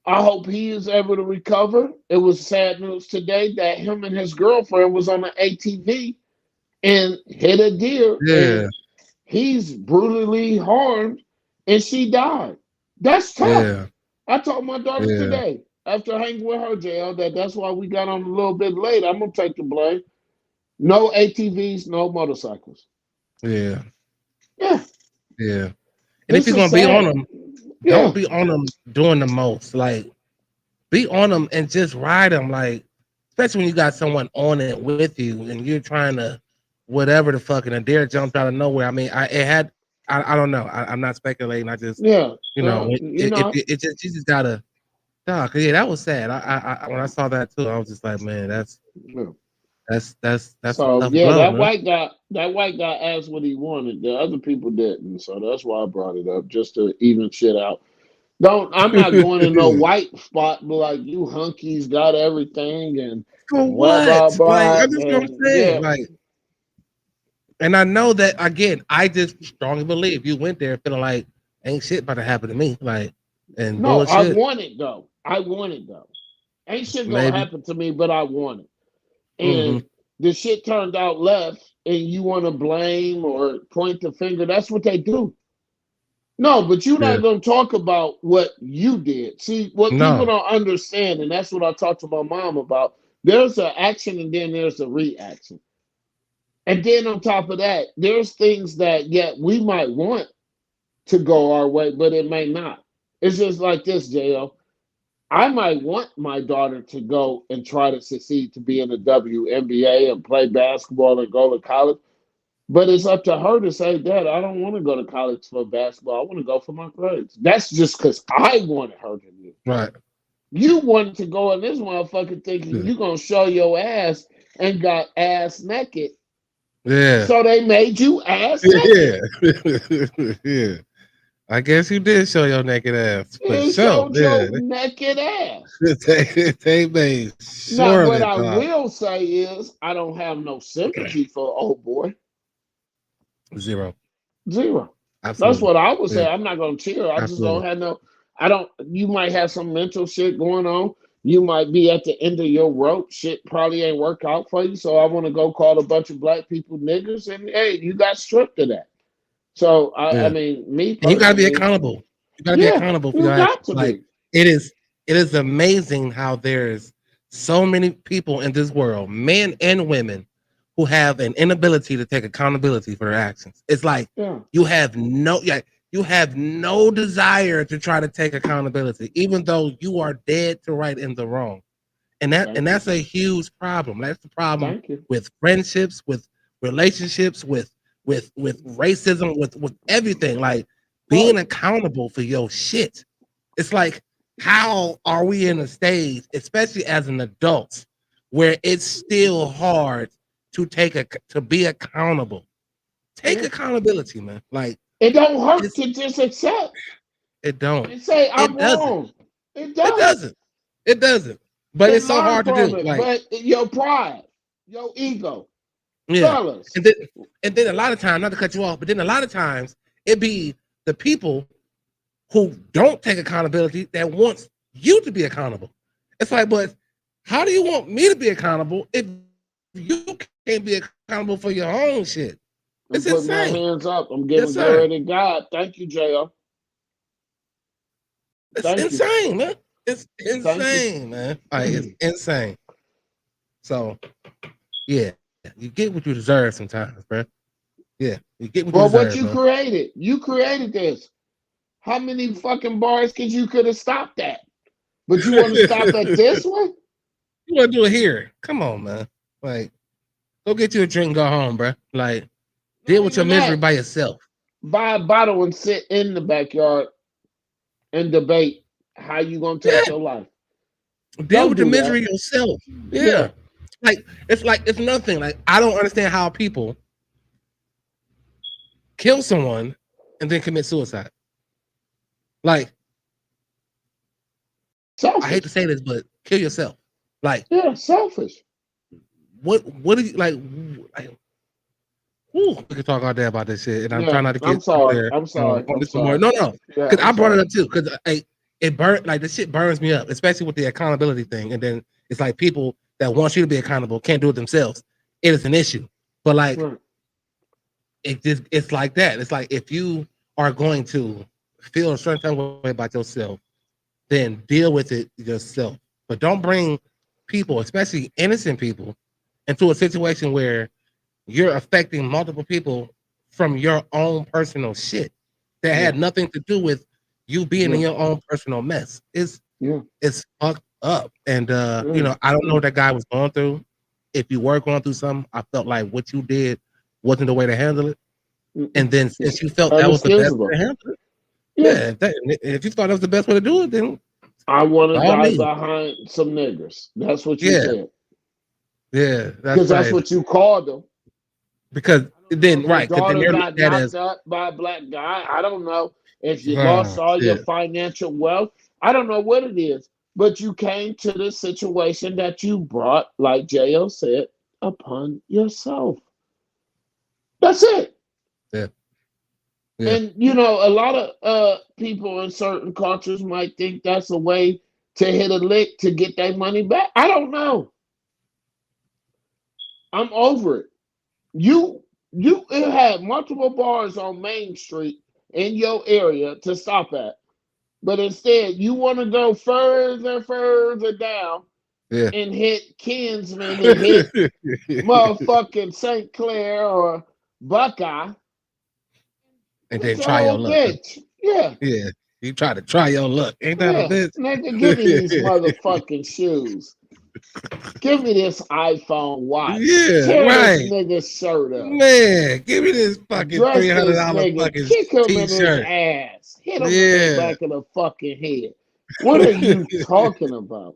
I hope he is able to recover. It was sad news today that him and his girlfriend was on an ATV and hit a deer, Yeah. and he's brutally harmed, and she died. That's tough. Yeah. I told my daughter Yeah. today, after hanging with her, JL, that's why we got on a little bit late. I'm gonna take the blame. No ATVs, no motorcycles. Yeah. Yeah. Yeah. And This if you're is gonna be on sad. them, Yeah. don't be on them doing the most. Like, be on them and just ride them. Like, especially when you got someone on it with you and you're trying to whatever the fuck, and a deer jumped out of nowhere. I mean, I don't know. I'm not speculating. I just, Yeah. you know, You know, it just, you just gotta, dog. Yeah, that was sad. I when I saw that too, I was just like, man, that's yeah. a So tough yeah, blow, that man. white guy asked what he wanted. The other people didn't. So that's why I brought it up, just to even shit out. I'm not going to no white spot, but like you hunkies got everything and For blah blah what? Like, blah. I just don't And say yeah, like, and I know that again. I just strongly believe you went there feeling like ain't shit about to happen to me, like, and no, I bullshit. want it though. I want it though. Ain't shit gonna Maybe. happen to me, but I want it. Mm-hmm. And the shit turned out left, and you want to blame or point the finger. That's what they do. No, but you're Yeah. not going to talk about what you did. See, what people No. don't understand, and that's what I talked to my mom about. There's an action, and then there's a reaction. And then on top of that, there's things that, we might want to go our way, but it may not. It's just like this, JL. I might want my daughter to go and try to succeed to be in the WNBA and play basketball and go to college. But it's up to her to say, Dad, I don't want to go to college for basketball. I want to go for my grades. That's just because I wanted her to do. Right. You wanted to go in this motherfucker thinking you're going to show your ass and got ass naked. Yeah. So they made you ass naked. Yeah. Yeah. I guess you did show your naked ass. For You sure. showed Yeah. your naked ass. They made Now, sure of what it, I dog. will say is I don't have no sympathy for old boy. Zero. Zero. Absolutely. That's what I would say. Yeah. I'm not gonna cheer. I just Absolutely. don't have no. I don't. You might have some mental shit going on. You might be at the end of your rope. Shit probably ain't work out for you. So I want to go call a bunch of black people niggers, and hey, you got stripped of that. So I Yeah. mean, me And you gotta be personally, accountable. You gotta be yeah, accountable for you your got actions. to Like, be. it is amazing how there's so many people in this world, men and women, who have an inability to take accountability for their actions. It's like Yeah. you have no desire to try to take accountability, even though you are dead to right and the wrong. And that's a huge problem. That's the problem Thank you. with friendships, with relationships, with racism, with everything. Like, being accountable for your shit. It's like, how are we in a stage, especially as an adult, where it's still hard to be accountable? Take accountability, man. Like, It don't hurt to just accept it don't. and say I'm It doesn't. wrong. It It doesn't. doesn't. It doesn't. But And it's so learn hard to from do. it. Like, But your pride, your ego, yeah. fellas. And then a lot of times, not to cut you off, but then a lot of times it be the people who don't take accountability that wants you to be accountable. It's like, but How do you want me to be accountable if you can't be accountable for your own shit? I'm It's putting my insane. hands up. I'm Yes, giving sir. glory to God. Thank you, J.O. It's Thank you. insane, man. It's Thank you. insane, man. Like it's insane. So yeah, you get what you deserve sometimes, bro. Yeah, you get what you Well, what deserve, you man. created, you created this. How many fucking bars could have stopped that? But you want to stop at this one? You want to do it here? Come on, man. Like, go get you a drink and go home, bro. Like, deal Not with your even misery that. by yourself. Buy a bottle and sit in the backyard and debate how you gonna take Yeah, your life. deal Don't with the do that. misery yourself. Yeah. Yeah, like it's nothing. Like I don't understand how people kill someone and then commit suicide. Like, I hate to Selfish. say this, but kill yourself. Like, Yeah, selfish. what do you like? Whew, we can talk all day about this shit, and I'm Yeah, trying not to I'm get up sorry. there I'm sorry. on I'm this more. sorry. No, Yeah, because I I'm brought it sorry. up too. Because it burnt like the shit burns me up, especially with the accountability thing. And then it's like people that want you to be accountable can't do it themselves. It is an issue, but like Right. it's like that. It's like if you are going to feel a certain kind of way about yourself, then deal with it yourself. But don't bring people, especially innocent people, into a situation where you're affecting multiple people from your own personal shit that Yeah. had nothing to do with you being in Yeah. your own personal mess. Yeah. It's fucked up. And Yeah. you know, I don't know what that guy was going through. If you were going through something, I felt like what you did wasn't the way to handle it. And then since you felt that was the best way Unexcusable. to handle it, Yeah. if you thought that was the best way to do it, then I want by to all die means. behind some niggers. That's what you Yeah, said. yeah, that's Because that's right. what you called them. Because then Your right, because then daughter they're got looked at knocked as up by a black guy. I don't know if you lost all your shit. financial wealth. I don't know what it is. But you came to this situation that you brought, like J.O. said, upon yourself. That's it. Yeah, yeah, And you know, a lot of people in certain cultures might think that's a way to hit a lick to get their money back. I don't know. I'm over it. You had multiple bars on Main Street in your area to stop at, but instead you want to go further down yeah. and hit Kinsman and hit motherfucking St. Clair or Buckeye. And Get then your try your old luck. bitch. Yeah. Yeah, you try to try your luck. Ain't that a Yeah. bitch? Nigga, give me these motherfucking shoes. Give me this iPhone watch. Yeah, Tear this right. nigga's shirt up. Man, give me this fucking Dress this $300 nigga. fucking Kick him in his t-shirt. ass. Hit him in the Yeah. back of the fucking head. What are you talking about?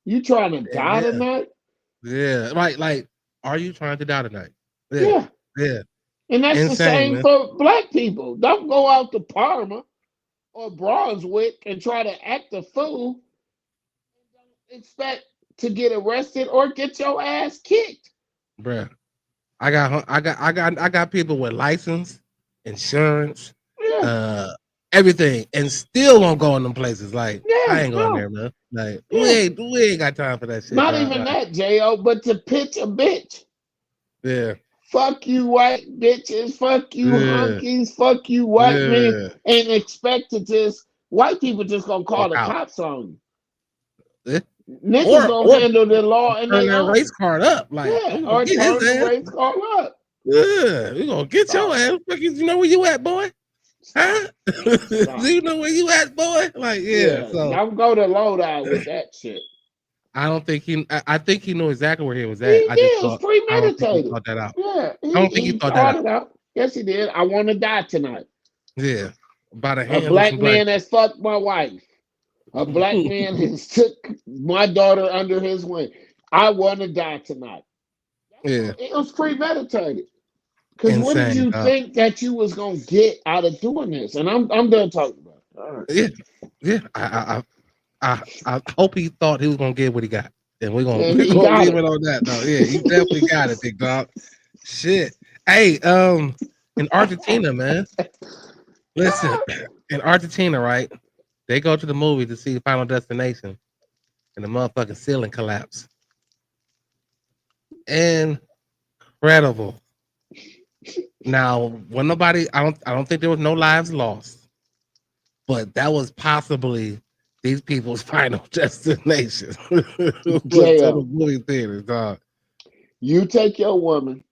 You trying to die Yeah. tonight? Yeah. Right. Like, are you trying to die tonight? Yeah. Yeah. Yeah. And that's the Insane, same man. for black people. Don't go out to Parma or Brunswick and try to act a fool. Don't expect to get arrested or get your ass kicked. Bruh. I got people with license, insurance, Yeah. everything, and still won't go in them places. Like, I Yeah. ain't going there, No. man. Like, Yeah. we ain't got time for that shit, Not dog. even Like, that, J.O., but to pitch a bitch. yeah. Fuck you, white bitches. Fuck you, Yeah. honkies. Fuck you, white men. Yeah. And expect to just, white people just gonna call Walk the out. cops on you. Yeah. Niggas gonna Or handle the law in turn their that race own. card up. Like, Yeah, we gonna or get turn his the ass. race car up. Yeah, we gonna get your Stop. ass. Fuck you know where you at, boy? Huh? Stop. Do you know where you at, boy? Like, yeah. Yeah, So don't go to loadout with that shit. I don't think he. I think he knew exactly where he was He at. I just did. It was thought. I don't think he premeditated. thought that out. Yeah, I don't think he he thought that thought out. it out. Yes, he did. I want to die tonight. Yeah, by the A hands of black some black. man has fucked my wife. A black man has took my daughter under his wing. I want to die tonight. Yeah, It was premeditated. Because what did insane. you think that you was gonna get out of doing this? And I'm done talking about it. All right. Yeah, yeah. I hope he thought he was gonna get what he got, and we're gonna And he gonna got leave it. it on that though. Yeah, he definitely got it, big dog. Shit. Hey, in Argentina, man. Listen, in Argentina, right? They go to the movie to see Final Destination, and the motherfucking ceiling collapsed. Incredible. Now, when nobody, I don't think there was no lives lost, but that was possibly these people's final destination. Was to the movie theaters, dog. You take your woman,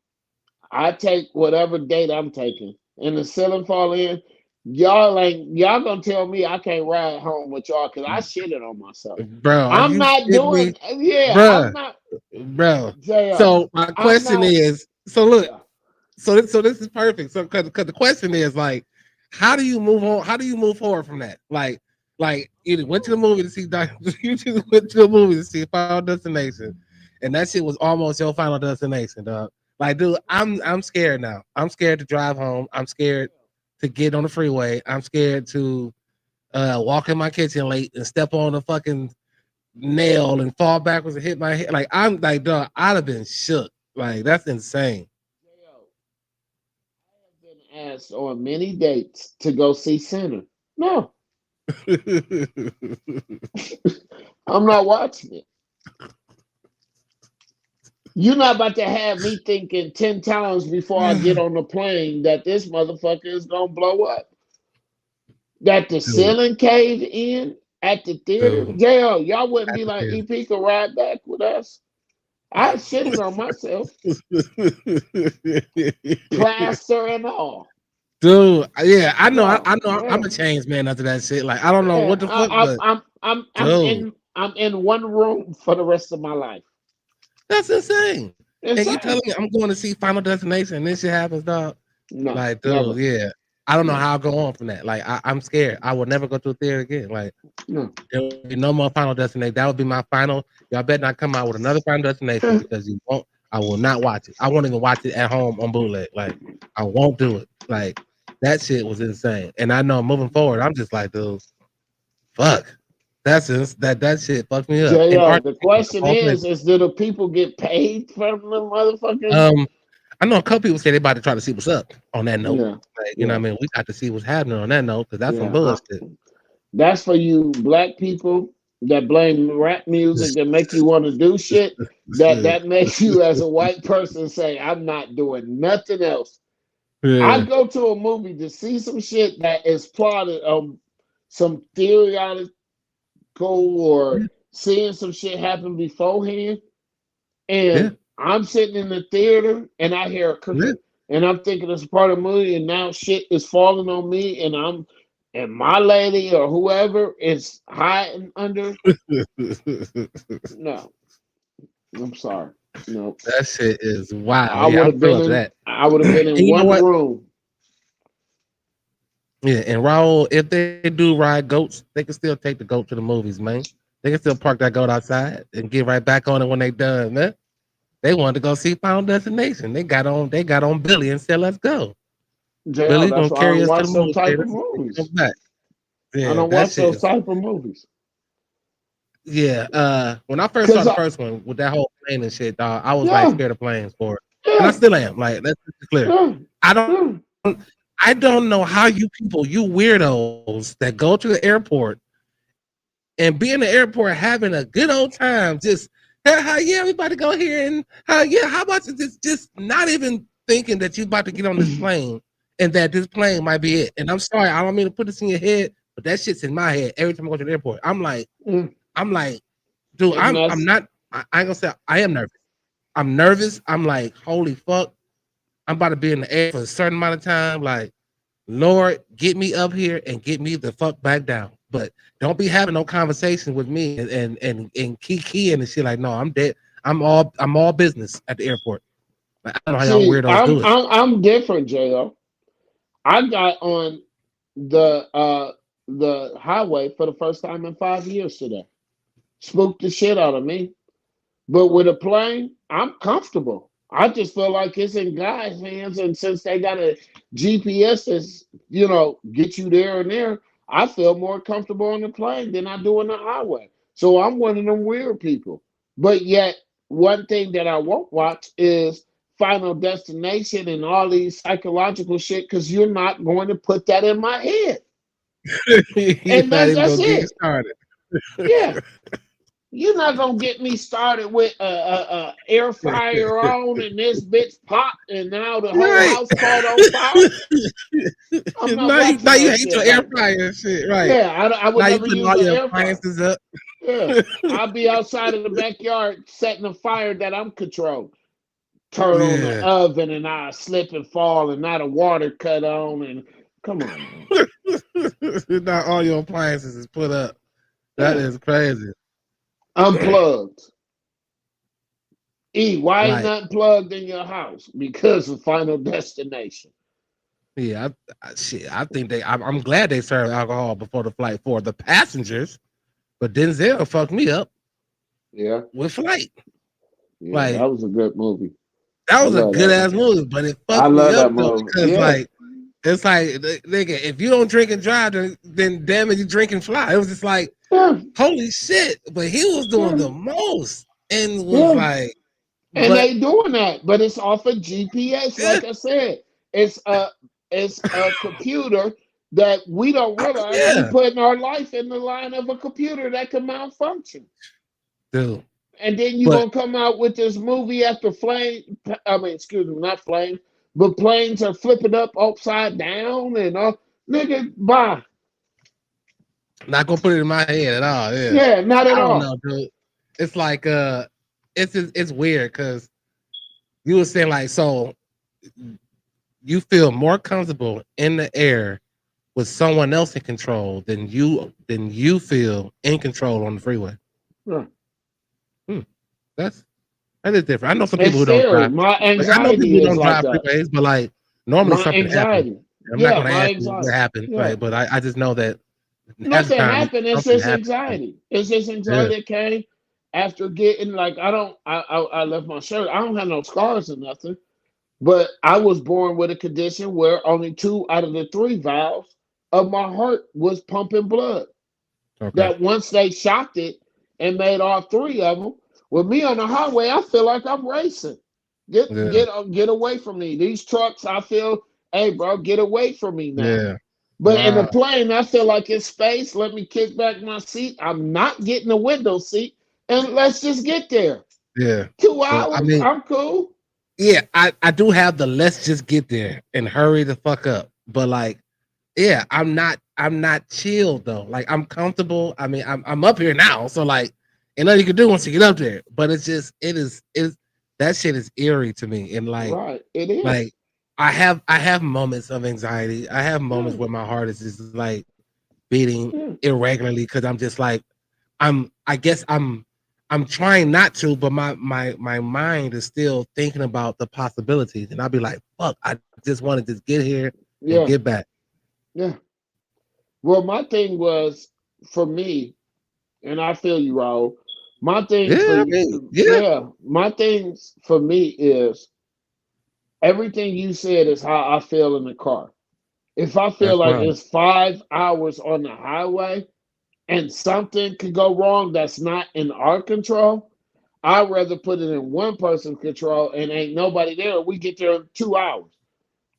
I take whatever date I'm taking, and the ceiling fall in. Y'all gonna tell me I can't ride home with y'all because I shitted on myself. Bro, are I'm you not kidding me? doing. Yeah, Bruh, I'm not. bro. JL, So my I'm question not. is, so look, Yeah. so this is perfect. So because the question is like, how do you move on? How do you move forward from that? Like you went to the movie to see you just went to the movie to see Final Destination, and that shit was almost your final destination, dog. Like, dude, I'm scared now. I'm scared to drive home. I'm scared to get on the freeway. I'm scared to walk in my kitchen late and step on a fucking nail and fall backwards and hit my head. Like, I'm like, dog, I'd have been shook. Like, that's insane. I have been asked on many dates to go see Sinner. No, I'm not watching it. You're not about to have me thinking 10 times before I get on the plane that this motherfucker is gonna blow up. That the Dude, ceiling cave in at the theater. dude, JL, y'all wouldn't be like, dude. EP could ride back with us. I shitted on myself, plaster and all. Dude, yeah, I know, No, I know, I'm yeah, a changed man after that shit. Like, I don't know yeah. what the fuck, but dude, I'm in one room for the rest of my life. that's insane. And you Insane. telling me I'm going to see Final Destination and this shit happens, dog? No, Like, dude, never. yeah. I don't know No, how I'll go on from that. Like, I'm scared. I will never go to a theater again. Like, no. there will be no more Final Destination. That would be my final. Y'all better not come out with another Final Destination because you won't. I will not watch it. I won't even watch it at home on bootleg. Like, I won't do it. Like, that shit was insane. And I know moving forward, I'm just like, dude, fuck. That shit fucked me up. And JL, art, the of question all places. is do the people get paid from the motherfuckers? I know a couple people say they about to try to see what's up on that note. Yeah, Like, you know yeah, what I mean? We got to see what's happening on that note because that's some yeah. bullshit. That's for you black people that blame rap music that make you want to do shit. That makes you as a white person say, I'm not doing nothing else. I Yeah. go to a movie to see some shit that is plotted on some theoretical or seeing some shit happen beforehand. Yeah. And I'm sitting in the theater and I hear a Yeah. cooking and I'm thinking it's part of the movie and now shit is falling on me and my lady or whoever is hiding under. No, I'm sorry. No. That shit is wild. I Yeah, would I'm have through been up to in that. I would have been And in you know one what? room. Yeah, and Raul, if they do ride goats, they can still take the goat to the movies, man. They can still park that goat outside and get right back on it when they done, man. They wanted to go see Final Destination. They got on Billy and said, "Let's go." JL, Billy's that's gonna why I carry don't us to watch the those movie type theater. of Come movies. back. I Yeah, don't that watch shit those is. type of movies. Yeah. When I first saw Cause the first one with that whole plane and shit, dog, I was like yeah, scared of planes for it, and I yeah, still am. Like, let's be clear. yeah, I don't. yeah. I don't know how you people, you weirdos that go to the airport and be in the airport having a good old time, just yeah, we about to go here and yeah, how about just not even thinking that you about to get on this plane and that this plane might be it. And I'm sorry, I don't mean to put this in your head, but that shit's in my head every time I go to the airport. I'm like, dude, And I'm that's not. I ain't gonna say I am nervous. I'm nervous. I'm like, holy fuck, I'm about to be in the air for a certain amount of time. Like, Lord, get me up here and get me the fuck back down. But don't be having no conversation with me and kiki and shit. Like, no, I'm dead. I'm all business at the airport. Like, I don't know how y'all see, weirdos do it. I'm different, JL. I got on the highway for the first time in 5 years today. Spooked the shit out of me. But with a plane, I'm comfortable. I just feel like it's in God's hands, and since they got a GPS that's get you there and there, I feel more comfortable on the plane than I do on the highway. So I'm one of them weird people. But yet, one thing that I won't watch is Final Destination and all these psychological shit because you're not going to put that in my head, You're and not even that's gonna get it. started. Yeah, You're not gonna get me started with a air fryer on and this bitch popped and now the whole Right. house caught on fire. I'm not watching now you no hate shit your air like that. fryer and shit, right? Yeah, I would Now you never putting use all an your air fryer. appliances up. Yeah, I'll be outside in the backyard setting a fire that I'm controlling. Turn on the Yeah. oven and I slip and fall and not a water cut on and come on, man. Not all your appliances is put up. That Yeah. is crazy. Unplugged. Why ain't Right. nothing plugged in your house? Because of Final Destination. Yeah. Shit. I think I'm glad they served alcohol before the flight for the passengers, but Denzel fucked me up Yeah, with Flight. yeah, Like that was a good movie. that I was a love good that ass one. movie, but it I fucked me love up that though movie. because Yeah, it's like nigga, if you don't drink and drive, then damn it, you drink and fly. It was just like yeah, holy shit, but he was doing yeah, the most and was yeah. like, And but they doing that, but it's off of GPS. yeah, Like I said, it's a computer that we don't realize we yeah, putting our life in the line of a computer that can malfunction. dude. And then you But gonna come out with this movie after flame. I mean, excuse me, not flames, but planes are flipping up upside down and all. Nigga, bye. not gonna put it in my head at all. Yeah, Yeah, not I at don't all. know, dude. It's like it's weird because you were saying like so you feel more comfortable in the air with someone else in control than you feel in control on the freeway. Yeah. Hmm. That is different. I know some people It's who don't scary. drive. My Like I know people anxiety who is don't like drive that. freeways, but like normally My something happens. anxiety. I'm not Yeah, gonna my ask you what anxiety. happened, Yeah. right? But I just know that half the Nothing time happened. It's something just happens. Right? anxiety. It's just Yeah. anxiety that came after getting like I left my shirt. I don't have no scars or nothing. But I was born with a condition where only 2 out of the 3 valves of my heart was pumping blood. Okay. That once they shocked it and made all 3 of them, with me on the highway, I feel like I'm racing. Yeah. Get away from me. These trucks, I feel, hey bro, get away from me now. Yeah. But in the Wow. plane, I feel like it's space. Let me kick back my seat. I'm not getting a window seat, and let's just get there. Yeah. Two So I hours, mean, I'm cool. yeah, I do have the let's just get there and hurry the fuck up. But like, yeah, I'm not chilled though. Like I'm comfortable. I mean, I'm up here now, so like, ain't nothing you can do once you get up there. But it's just it is that shit is eerie to me. And Right, it is. like I have moments of anxiety. I have moments Yeah, where my heart is just like beating yeah. irregularly because I'm just like I guess I'm trying not to, but my mind is still thinking about the possibilities, and I'll be like, "Fuck! I just want to just get here and Yeah, get back." yeah. Well, my thing was for me, and I feel you, Raul. My thing for Yeah, I you, mean, yeah, yeah, my things for me is everything you said is how I feel in the car. If I feel that's like fine. it's 5 hours on the highway and something could go wrong that's not in our control, I'd rather put it in one person's control and ain't nobody there. We get there in 2 hours.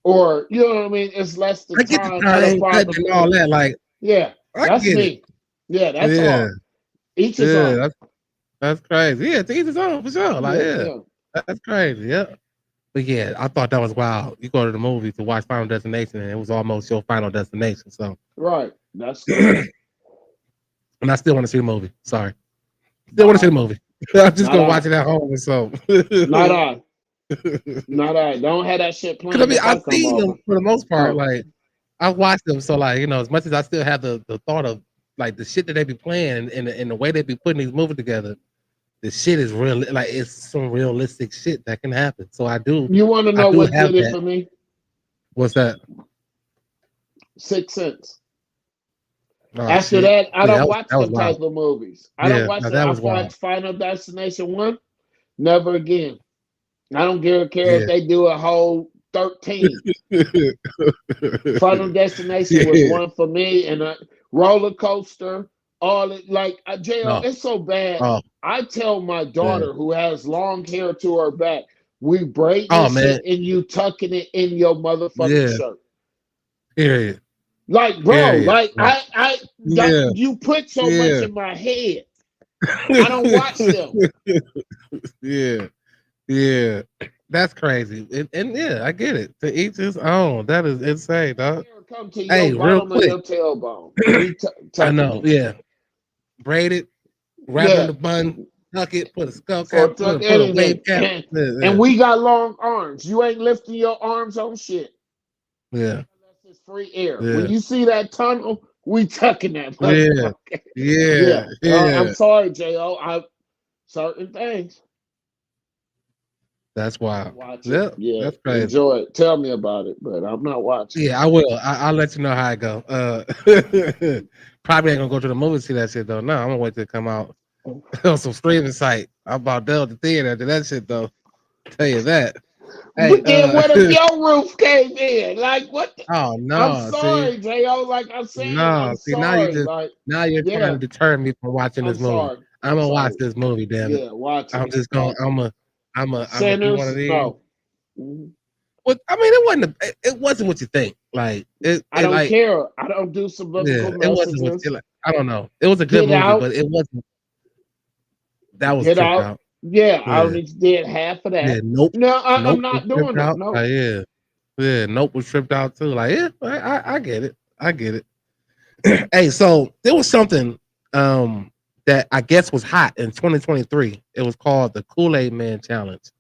Or, you know what I mean? It's less the I get the time car for the ain't cutting problem. and all that. Like, Yeah, I that's get it. me. Yeah, that's Yeah, all. Each his yeah, own. that's crazy. Yeah, to each his own for sure. Like, Yeah, yeah, yeah. that's crazy. Yeah, but yeah, I thought that was wild. You go to the movie to watch Final Destination, and it was almost your Final Destination. So, Right. That's cool. and I still want to see the movie. Sorry, still want to see Bye. the movie. I'm just Not gonna watch I. it at home. So. Not I. Not I. Don't have that shit Cause I playing mean, if I I've come seen them over. for the most part. Oh, Like I've watched them, so like as much as I still have the thought of like the shit that they be playing and the way they be putting these movies together, the shit is real. Like it's some realistic shit that can happen. So you want to I know do what have did it that. for me? What's that? 6 cents. Oh After shit! that, I Yeah, don't watch that was them wild. type of movies. I don't Yeah, watch no, them. that I was wild. watched Final Destination 1. Never again. I don't care if Yeah. they do a whole 13. Final Destination was Yeah. one for me, and a roller coaster. All it like JL, No. it's so bad. Oh I tell my yeah. daughter who has long hair to her back, we braiding Oh this man. shit and you tucking it in your motherfucking Yeah. shirt. Period. Like, bro, Period. like Like, I that yeah. you put so much Yeah. in my head. I don't watch them. Yeah. That's crazy. And yeah, I get it. To each his own. That is insane, dog. Hair come to Hey, your real bottom of quick. your tailbone. We I know, yeah. Braid it, wrap it in Yeah. the bun, tuck it, put a skull Or cap, tuck put a wave anything. cap. And we got long arms. You ain't lifting your arms on shit. Yeah. Unless it's free air. Yeah. When you see that tunnel, we tucking that Yeah. motherfucker. Yeah. I'm sorry, J.O. Certain things. That's wild. Watch Yeah, it. Yeah. that's crazy. Enjoy it. Tell me about it, but I'm not watching. Yeah, I will. I'll let you know how it go. Probably ain't gonna go to the movie to see that shit though. No, I'm gonna wait till it come out on some streaming site. I'm about to the theater after that shit though. Tell you that. Hey, But then what if your roof came in? Like what? Oh no! I'm sorry, J.O. Like I'm saying, I'm See sorry. Like now you're trying to deter me from watching I'm this movie. sorry. I'm gonna watch this movie, damn it. Yeah, watch it. I'm just gonna I'm a do Sinners, one of these. no. What I mean, it wasn't what you think. Like I don't care. I don't do subliminal it wasn't what messages. you like. I don't know. It was a good Get movie, out. but it wasn't. That was Get tripped out. out. Yeah, I Yeah. only did half of that. Yeah, nope. No, I'm Nope not was doing tripped it. out. No. Yeah, nope was tripped out too. Like, yeah, I get it. I get it. Hey, so there was something that I guess was hot in 2023. It was called the Kool-Aid Man Challenge.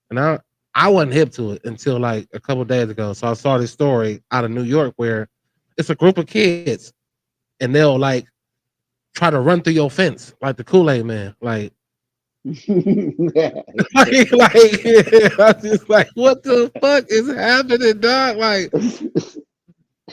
And I wasn't hip to it until like a couple days ago. So I saw this story out of New York where it's a group of kids and they'll like try to run through your fence like the Kool-Aid Man. Like I'm just like, what the fuck is happening, dog? Like,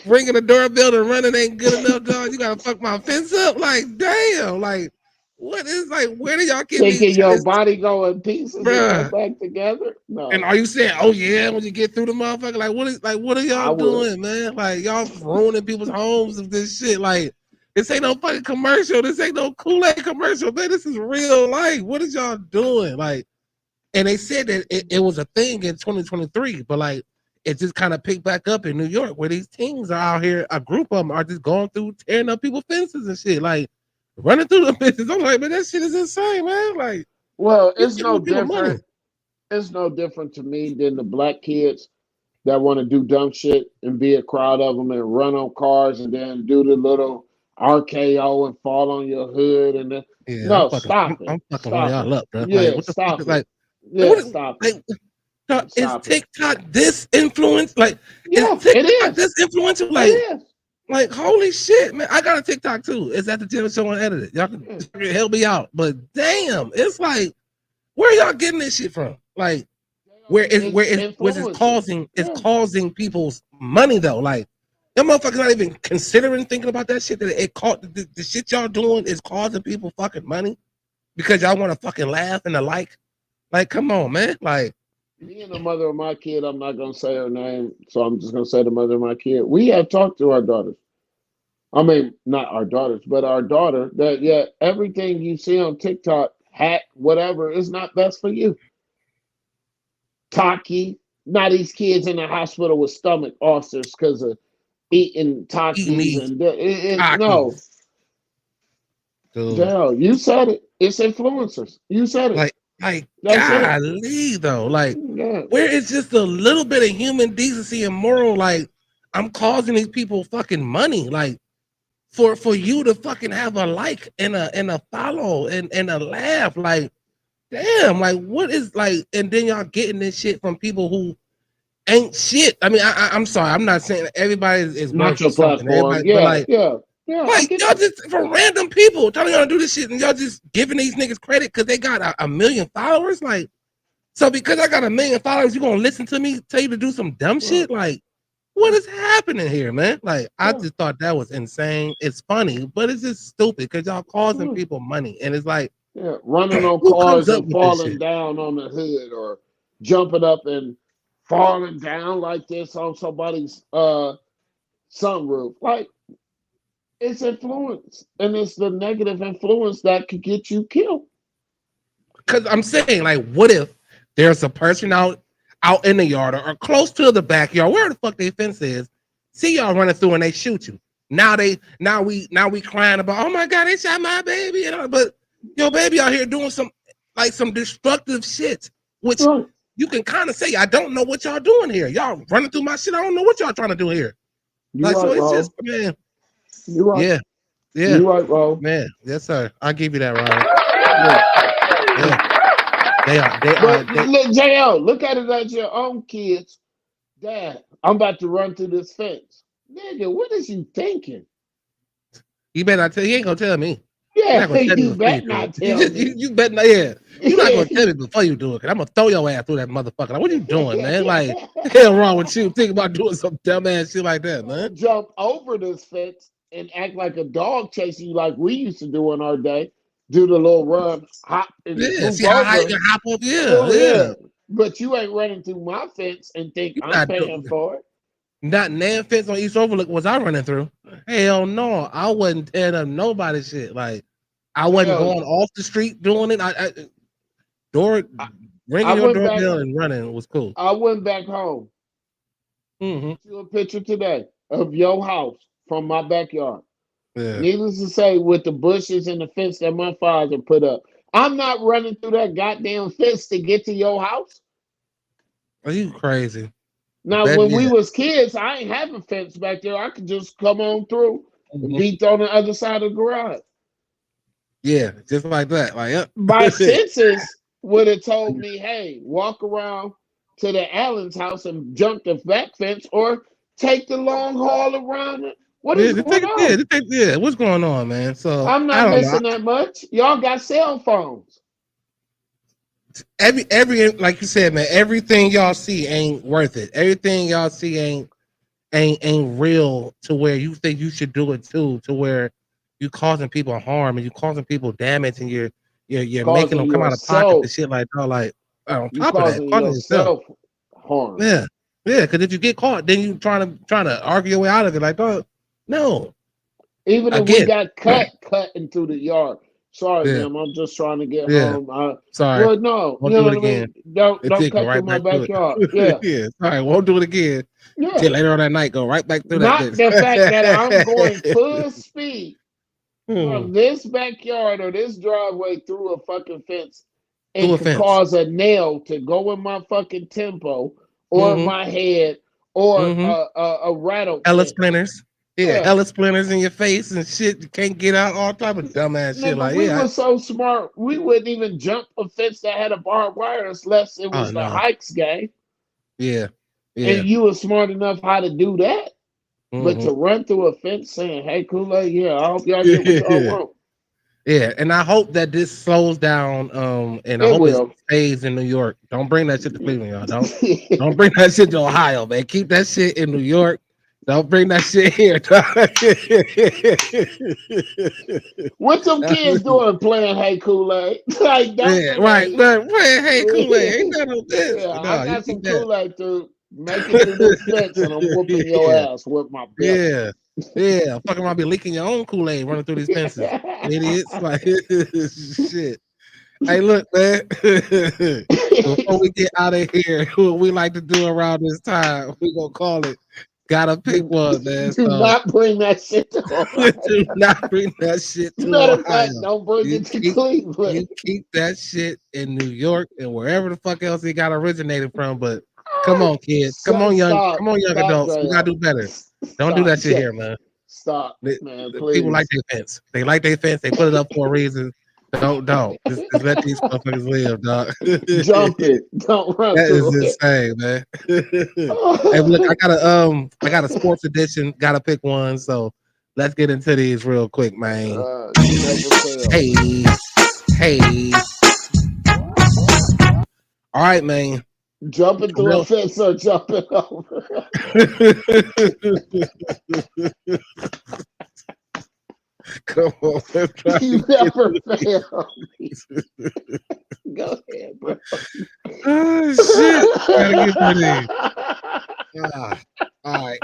ringing the doorbell and running ain't good enough, dog. You gotta fuck my fence up. Like, damn. Like, what is like? Where do y'all get Thinking your body go in pieces and Bruh. go back together? No. And are you saying, oh yeah, when you get through the motherfucker? Like, what are y'all doing, man? Like, y'all ruining people's homes with this shit. Like, this ain't no fucking commercial. This ain't no Kool-Aid commercial, man. This is real life. What is y'all doing? Like, and they said that it was a thing in 2023, but like it just kind of picked back up in New York where these teens are out here, a group of them are just going through tearing up people's fences and shit, like running through the fences. I'm like, man, that shit is insane, man. Like, well, it's no different. It's no different to me than the black kids that want to do dumb shit and be a crowd of them and run on cars and then do the little RKO and fall on your hood and then no, stop it. I'm fucking Stop y'all it. up, bro. Yeah, like, what the stop fuck it. is like? Yeah, what is, stop like, it. Is Stop TikTok this influence? Like, Yeah, is TikTok it is. this influential? Like, It is. like, holy shit, man. I got a TikTok too. It's at the Jenna Show Unedited. Y'all can help me out. But damn, it's like, where y'all getting this shit from? Like, where it's causing people's money though. Like, them motherfuckers not even considering thinking about that shit. That it caught the shit y'all doing is causing people fucking money because y'all want to fucking laugh and the like. Like, come on, man. Like, me and the mother of my kid, I'm not gonna say her name, so I'm just gonna say the mother of my kid. We have talked to our daughters. I mean, not our daughters, but our daughter. That yeah, everything you see on TikTok, hack, whatever, is not best for you. Taki, now these kids in the hospital with stomach ulcers because of eating Takis and no. Daryl, you said it. It's influencers. You said it. Like golly though. Like, where is just a little bit of human decency and moral? Like, I'm causing these people fucking money. Like, for you to fucking have a like and a follow and a laugh. Like, damn, like what is like, and then y'all getting this shit from people who ain't shit. I mean, I'm sorry, I'm not saying everybody is not your platform. Yeah, like y'all just for random people telling y'all to do this shit and y'all just giving these niggas credit because they got a million followers. Like, so because I got a million followers, you gonna listen to me tell you to do some dumb shit? Like, what is happening here, man? Like, I just thought that was insane. It's funny, but it's just stupid because y'all causing people money, and it's like, running on cars and falling down on the hood or jumping up and falling down like this on somebody's sunroof. Like, it's influence, and it's the negative influence that could get you killed. Because I'm saying, like, what if there's a person out in the yard or close to the backyard, where the fuck their fence is, see y'all running through and they shoot you. Now we crying about, oh my God, they shot my baby, but your baby out here doing some destructive shit, which Right. you can kind of say, I don't know what y'all doing here. Y'all running through my shit. I don't know what y'all trying to do here. You Like, right, so it's Ro. just, man, You right. yeah, You right, Ro. man, yes, sir. I give you that, right? Yeah. Yeah, But they look, JL, look at it as your own kids. Dad, I'm about to run through this fence. Nigga, what is you thinking? you better not tell. He ain't gonna tell me. You're Yeah, not gonna tell me you before you bet do it. not tell me. You better not. Yeah, you're not gonna tell me before you do it. Cause I'm gonna throw your ass through that motherfucker. Like, what you doing, man? Like, what the hell wrong with you? Think about doing some dumbass shit like that, man. Jump over this fence and act like a dog chasing you like we used to do in our day. Do the little run, hop, and Yeah, swoop see how high you over. can hop up? Yeah, Oh, yeah. yeah. But you ain't running through my fence and think You I'm not paying for it. not nan fence on East Overlook was I running through? Hell no, I wasn't tearing up nobody's shit. Like, I wasn't Hell, going off the street doing it. Door I, I ringing your went back. doorbell and running was cool. I went back home. Mm-hmm. To a picture today of your house from my backyard. Yeah. Needless to say, with the bushes and the fence that my father put up, I'm not running through that goddamn fence to get to your house. Are you crazy? Now, Bet when we yeah. was kids, I ain't have a fence back there. I could just come on through and Mhm. be on the other side of the garage. Yeah, just like that. Like, yep. My senses would have told me, hey, walk around to the Allen's house and jump the back fence or take the long haul around it. What is going on? Yeah. What's going on, man? So I'm I not don't know. missing that much. Y'all got cell phones. Every like you said, man. Everything y'all see ain't worth it. Everything y'all see ain't real to where you think you should do it too. To where you causing people harm and you causing people damage and you're making Causing them come out of pocket and yourself. shit like that. Like on You top of that, causing causing yourself. yourself harm. Yeah, yeah. Because if you get caught, then you trying to argue your way out of it. Like, oh no. Even if we Again, got cutting through the yard. Sorry, yeah, ma'am. I'm just trying to get yeah. home. Sorry, Well, no, you won't do know it what I again. mean. Don't It go cut through right my back through backyard. it. Yeah, Yeah, sorry, won't do it again. yeah. Till later on that night, go right back through that Not bitch. the fact that I'm going full speed Hmm. from this backyard or this driveway through a fucking fence Through and a could fence. cause a nail to go in my fucking tempo or Mm-hmm. my head or Mm-hmm. a rattle Hella flint. splinters. Yeah, Yeah. hella splinters in your face and shit. You can't get out. All type of dumbass shit. Nigga, Like, we yeah. were so smart, we wouldn't even jump a fence that had a barbed wire unless it Oh was the no. hikes game. Yeah. Yeah. And you were smart enough how to do that. But Mm-hmm. to run through a fence saying, hey, Kool-Aid, yeah, I hope y'all get what y'all Yeah. want. Yeah. And I hope that this slows down. And I It hope it will. stays in New York. Don't bring that shit to Cleveland, y'all. Don't bring that shit to Ohio, man. Keep that shit in New York. Don't bring that shit here. What them kids doing playing Hey Kool-Aid? Like, don't Yeah, do right. that. But hey, Kool-Aid, ain't that no this? Yeah, I No, you got some keep that. Kool-Aid to make it through this fence and I'm whooping your Yeah, ass with my belly. yeah, yeah. Fucking around be leaking your own Kool-Aid running through these fences. Idiots. Like shit. Hey, look, man. Before we get out of here, what we like to do around this time, we gonna call it gotta pick one, man. Do So not bring that shit to Ohio. do not bring that shit to Matter of fact, Ohio. don't bring You it to keep Cleveland. you keep that shit in New York and wherever the fuck else it got originated from. But come on, kids. Come on, Stop. come on, young Stop, adults. We gotta JL. do better. Don't do Stop, that shit here, man. Stop, man, People like please. their fence. They like their fence. They put it up for a reason. Don't. Just let these motherfuckers live, dog. Jump it. Don't run That is through it. insane, man. Hey, look, I got a sports edition. Gotta pick one. So let's get into these real quick, man. You never fail. Hey. All right, man. Jumping through a fence or jumping over. Come on, let's try You to get never fail me. Go ahead, bro. Oh shit! Gotta get through these. All right.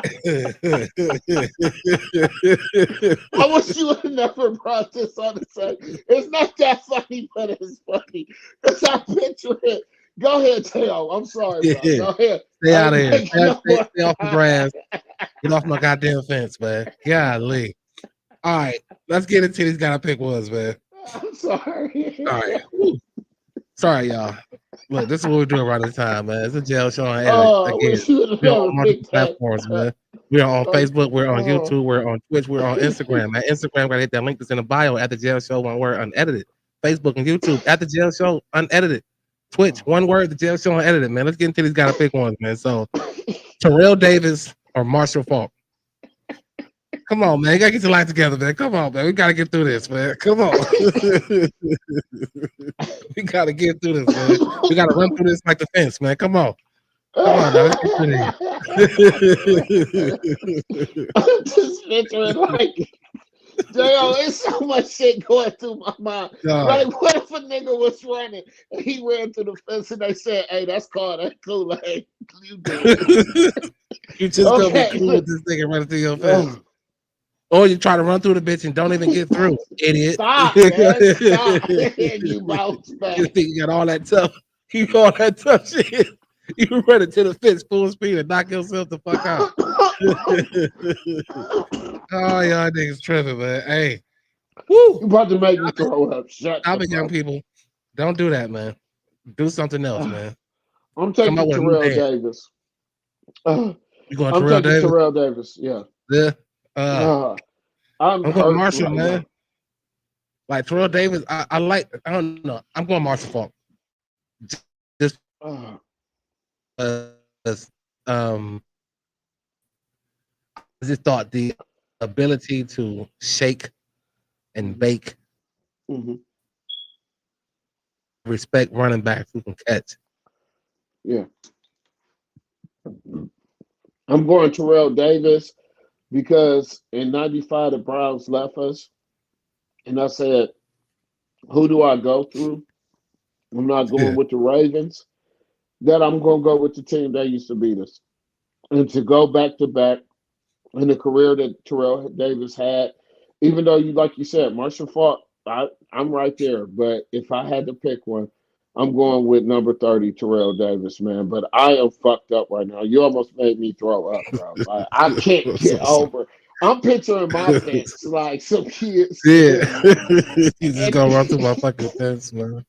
I wish you would have never brought this on the set. It's not that funny, but it's funny. Because I picture it. Go ahead, Tayo. I'm sorry, bro. Go ahead. Stay out of here. No Stay off the grass. Get off my goddamn fence, man. Golly. All right, let's get into these gotta pick ones, man. I'm sorry. All right. Sorry, y'all. Look, this is what we're doing right this time, man. It's a jail show on edit. Oh, we Again, should have we're a on multiple big tag. platforms, man. We're on Facebook, we're on Oh. YouTube, we're on Twitch, we're on Instagram. Man, Instagram, gotta hit that link that's in the bio at the jail show, one word, unedited. Facebook and YouTube at the jail show, unedited. Twitch, one word, the jail show, unedited, man. Let's get into these gotta pick ones, man. So Terrell Davis or Marshall Falk. Come on, man. You gotta get your life together, man. Come on, man. We gotta get through this, man. Come on. We gotta get through this, man. We gotta run through this like the fence, man. Come on. Come on now. Let's get through this. I'm just picturing like, J.O., it's so much shit going through my mind. Like, what if a nigga was running and he ran through the fence and they said, hey, that's called that Kool-Aid. You do it. You just gonna be cool with this nigga running through your fence. Or you try to run through the bitch and don't even get through, idiot. Stop, man. Stop. You bounce back. You think you got all that tough shit. You run into the fence full speed and knock yourself the fuck out. Oh, y'all niggas tripping, man. Hey. Woo. You about to make me throw up. Shut up, young people. Don't do that, man. Do something else, man. I'm taking Terrell Davis. You going I'm Terrell taking Davis? Terrell Davis, yeah. Yeah. I'm going Marshall, man. Like Terrell Davis, I don't know. I'm going Marshall Falk. Just I just thought the ability to shake and bake, respect running backs who can catch. Yeah. I'm going Terrell Davis because in 95 the Browns left us. And I said, who do I go through? I'm not going with the Ravens. That I'm going to go with the team that used to beat us. And to go back to back in the career that Terrell Davis had, even though like you said, Marshall Falk, I'm right there. But if I had to pick one, I'm going with number 30, Terrell Davis, man. But I am fucked up right now. You almost made me throw up, bro. Like, I can't get over. I'm picturing my fence like some kids. Yeah. You just gonna run through my fucking fence, man.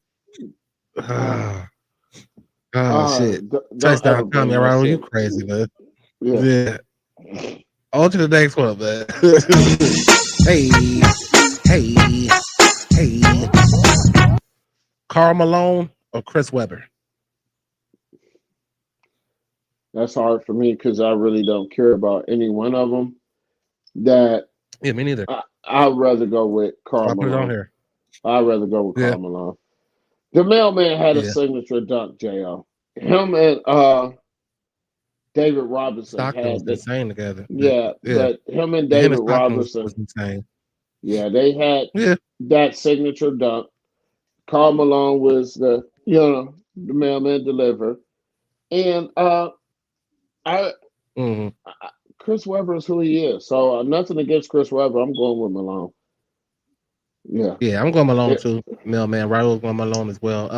Shit. Touchdown Tommy around you crazy, man. Yeah. On to the next one, man. Hey. Karl Malone or Chris Webber? That's hard for me because I really don't care about any one of them. Me neither. I'd rather go with Karl Malone. Put it on here. I'd rather go with Karl Malone. The mailman had a signature dunk, J.O. Him and David Robinson Stockton had was insane together. But him and David Robinson was insane. Yeah, they had that signature dunk. Karl Malone was the mailman delivered. And Chris Webber is who he is. So nothing against Chris Webber. I'm going with Malone. Yeah. Yeah, I'm going Malone too. Mailman Raul's going Malone as well.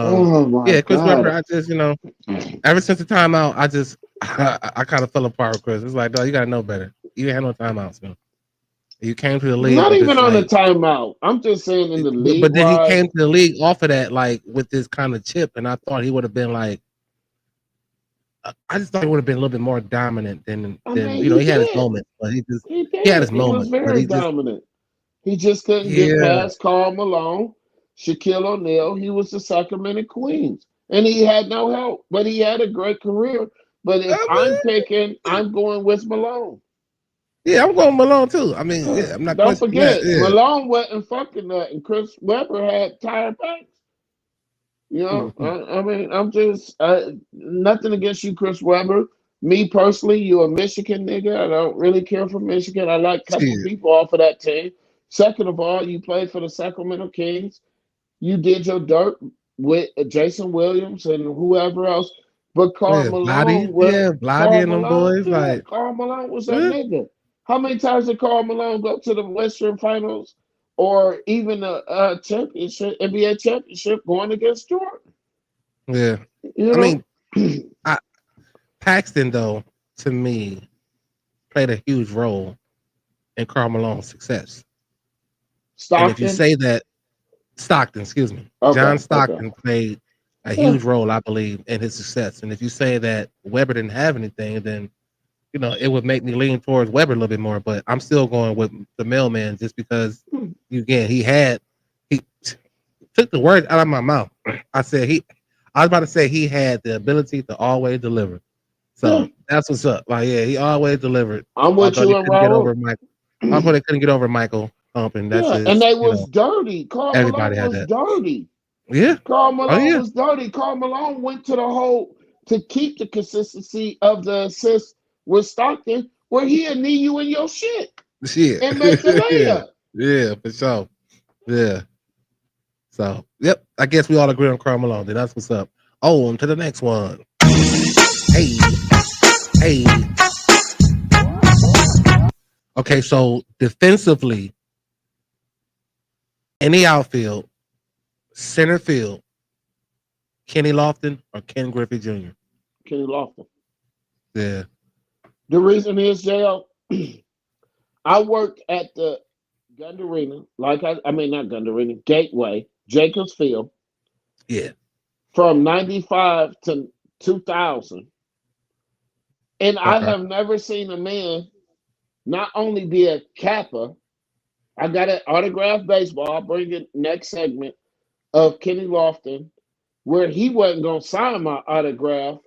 Chris God. Webber, I just, ever since the timeout, I kind of fell apart with Chris. It's like, dog, you gotta know better. You ain't had no timeouts, man. You came to the league. Not even on the timeout. I'm just saying in the league. But then he came to the league off of that, like with this kind of chip, and I thought he would have been like, I just thought he would have been a little bit more dominant than he had his moment, but he had his moment. He was very dominant. He just couldn't get past Karl Malone, Shaquille O'Neal. He was the Sacramento Queens, and he had no help. But he had a great career. But if I'm picking, I'm going with Malone. Yeah, I'm going Malone too. I mean, I'm not. Don't forget, Malone wasn't fucking that, and Chris Webber had tire packs. I mean, I'm just nothing against you, Chris Webber. Me personally, you're a Michigan nigga. I don't really care for Michigan. I like a couple people off of that team. Second of all, you played for the Sacramento Kings. You did your dirt with Jason Williams and whoever else. But Karl Malone was Blotty and them boys. Karl Malone was that nigga. How many times did Karl Malone go to the Western Finals or even a championship, NBA championship, going against Jordan? Yeah, I mean, Paxton though, to me, played a huge role in Karl Malone's success. Stockton? And if you say that, Stockton, excuse me. Okay, John okay. Stockton played a Yeah. huge role, I believe, in his success. And if you say that Weber didn't have anything, then it would make me lean towards Weber a little bit more. But I'm still going with the mailman just because, again, he took the words out of my mouth. I was about to say he had the ability to always deliver. So Yeah. that's what's up. Like, yeah, he always delivered. I'm with Although you they and couldn't get over Raul. Michael. Although they couldn't get over Michael Humping. That's Yeah, and his, they was dirty. Karl everybody Malone had was that. dirty. Yeah. Karl Oh Malone yeah. was dirty. Karl Malone went to the hole to keep the consistency of the assist with Stockton, where he'll knee you in your shit Shit. and make the Yeah. layup. Yeah, for sure. Yeah. So, yep. I guess we all agree on Karl Malone. Then that's what's up. On to the next one. Hey. Hey. Okay, so defensively, in the outfield, center field, Kenny Lofton or Ken Griffey Jr. Kenny Lofton. Yeah. The reason is, JL, I worked at the Gund Arena, not Gund Arena, Gateway, Jacobs Field, Yeah. from 95 to 2000. And I Okay. have never seen a man not only be a Kappa, I got an autographed baseball, I'll bring it next segment, of Kenny Lofton, where he wasn't going to sign my autograph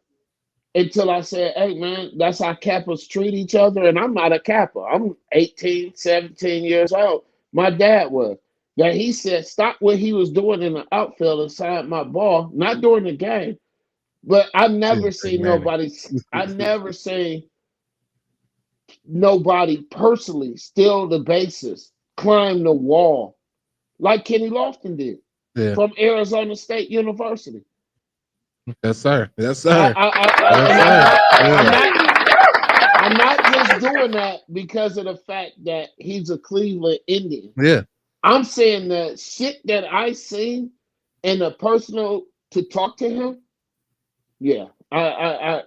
until I said, hey, man, that's how Kappas treat each other. And I'm not a Kappa. I'm 18, 17 years old. My dad was. That he said, stop what he was doing in the outfield and sign my ball, not during the game. But I never seen nobody personally steal the bases, climb the wall like Kenny Lofton did from Arizona State University. Yes, sir. Yes, sir. I'm not just doing that because of the fact that he's a Cleveland Indian. Yeah. I'm saying the shit that I seen and the personal to talk to him. Yeah. I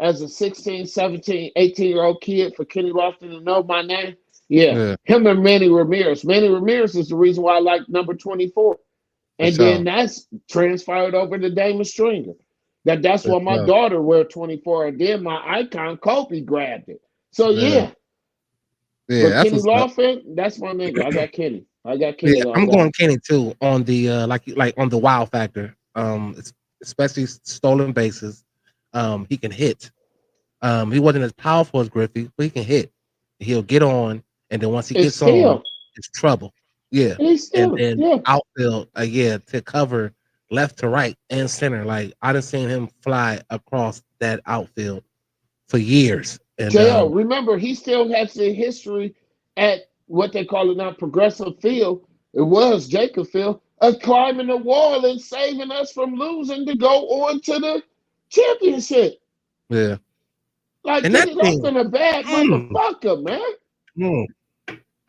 as a 16, 17, 18-year-old kid for Kenny Lofton to know my name. Yeah. Him and Manny Ramirez. Manny Ramirez is the reason why I like number 24. And then that's transferred over to Damon Stringer. That's why my daughter wear 24. And then my icon, Kobe, grabbed it. So yeah. Yeah, but Kenny Lofton, that's my nigga. I got Kenny. Yeah, I'm going Kenny too on the like on the wow factor. Especially stolen bases. He can hit. He wasn't as powerful as Griffey, but he can hit. He'll get on, and then once he gets on, it's trouble. Yeah, and then outfield, to cover left to right and center. Like I done seen him fly across that outfield for years. And JL, remember, he still has the history at what they call it now, Progressive Field. It was Jacob Field, of climbing the wall and saving us from losing to go on to the championship. Yeah. Like, Kenny Lofton a bad motherfucker, man.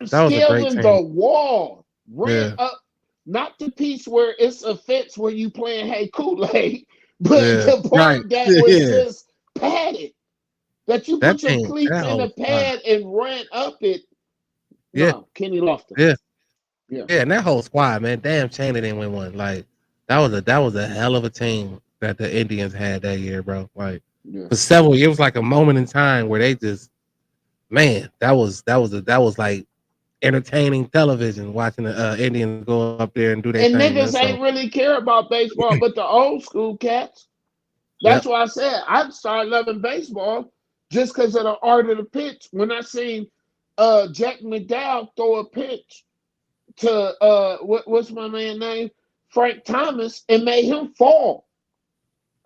That was a great Scaling the wall. Ran up, not the piece where it's a fence where you playing Hey Kool-Aid, but the part that was just padded. That you put your cleats in a pad and ran up it. No, Kenny Lofton. Yeah, and that whole squad, man. Damn, Cheney didn't win one. Like that was a hell of a team that the Indians had that year, bro. Like for several years, it was like a moment in time where they just, man, that was like entertaining television watching the Indians go up there and do their thing. And thing. niggas ain't really care about baseball, but the old school cats. That's why I said I started loving baseball just because of the art of the pitch. When I seen Jack McDowell throw a pitch to what's my man's name? Frank Thomas, and made him fall.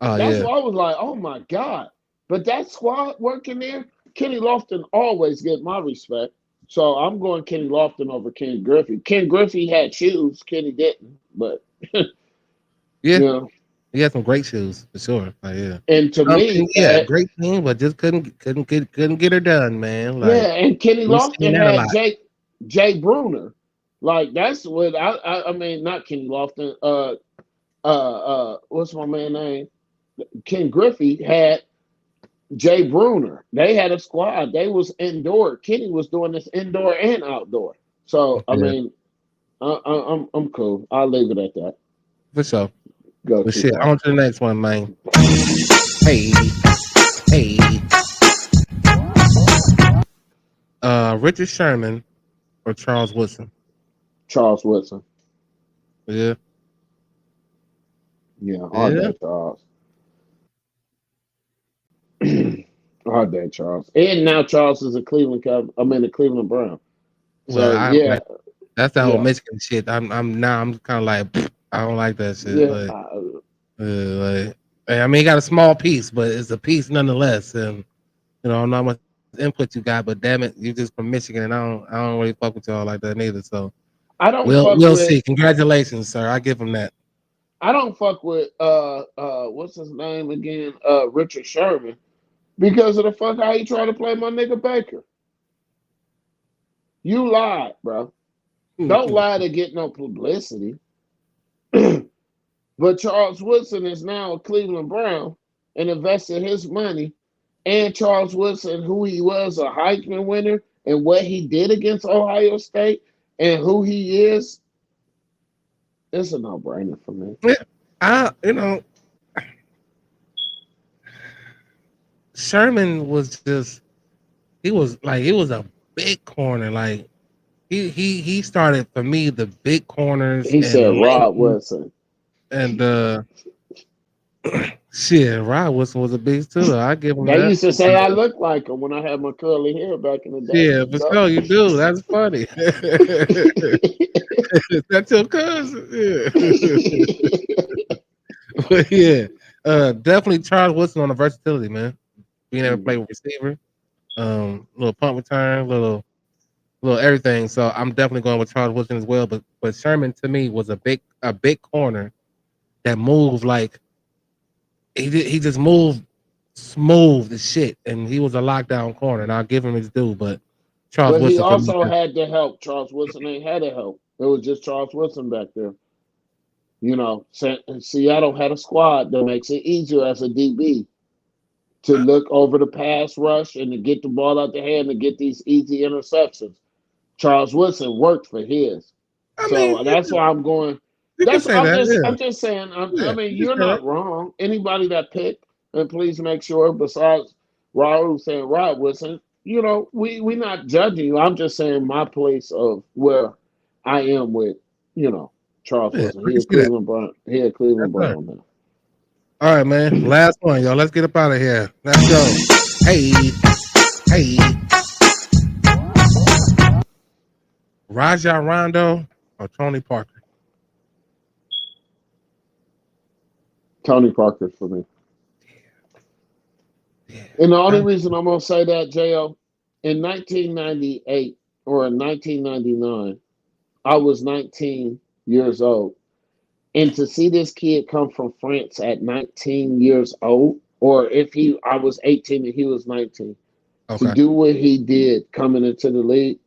That's why I was like, oh my God. But that squad working there, Kenny Lofton always get my respect. So I'm going Kenny Lofton over Ken Griffey. Ken Griffey had shoes, Kenny didn't, but you know. He had some great shoes for sure. Like, and to me, great team, but just couldn't get her done, man. Like, and Kenny Lofton had Jay Bruner. Like that's what I mean, not Kenny Lofton. What's my man's name? Ken Griffey had Jay Bruner. They had a squad. They was indoor. Kenny was doing this indoor and outdoor. So I mean, I'm cool. I'll leave it at that. For sure. Go But to shit, that. on to the next one, man. Hey, hey. Richard Sherman or Charles Woodson? Charles Woodson. Yeah. Yeah, all Yeah. day Charles. All day Charles. And now Charles is a Cleveland Cub. I mean a Cleveland Brown. Well, So I yeah, like that's that whole yeah, Michigan shit. I'm kind of like I don't like that shit. yeah. Like I mean, he got a small piece, but it's a piece nonetheless. And I don't know how much input you got, but damn it, you just from Michigan, and I don't really fuck with y'all like that neither. So I don't we'll fuck we'll with see. Congratulations, sir. I give him that. I don't fuck with what's his name again? Richard Sherman because of the fuck how he tried to play my nigga Baker. You lied, bro. Don't lie to get no publicity. But Charles Woodson is now a Cleveland Brown and invested his money. And Charles Woodson, who he was, a Heisman winner, and what he did against Ohio State, and who he is, it's a no-brainer for me. I Sherman was just he was a big corner. Like he started for me the big corners He said and Rod length Woodson. and shit. Rod Wilson was a beast too. Though. I give him They that. used to say I looked like him when I had my curly hair back in the day. Yeah, for sure you do. That's funny. That's your cousin. Yeah. But yeah, definitely Charles Woodson on the versatility, man. Being able to play with receiver, little punt return, little everything. So I'm definitely going with Charles Woodson as well. But Sherman to me was a big corner that moved like he just moved smooth as shit, and he was a lockdown corner. And I'll give him his due. But Charles But he Woodson for me, also had to help. Charles Woodson ain't had to help. It was just Charles Woodson back there. Seattle had a squad that makes it easier as a DB to look over the pass rush and to get the ball out the hand and get these easy interceptions. Charles Woodson worked for his. I So mean, that's why I'm going. you can say that. I'm Yeah, just saying. I yeah, mean, you can you're say that. not wrong. Anybody that picked, and please make sure. Besides Raul saying Rod Wilson, we not judging you. I'm just saying my place of where I am with Charles Yeah, Wilson. I He can a see that. Cleveland Brown. He a That's Cleveland right. Brown now. All right, man. Last one, y'all. Let's get up out of here. Let's go. Hey, hey. Raja Rondo or Tony Parker? Tony Parker for me. Yeah. And the only reason I'm gonna say that, Jo, in 1998 or in 1999, I was 19 years old. And to see this kid come from France at 19 years old, or if I was 18 and he was 19, to Okay. do what he did coming into the league.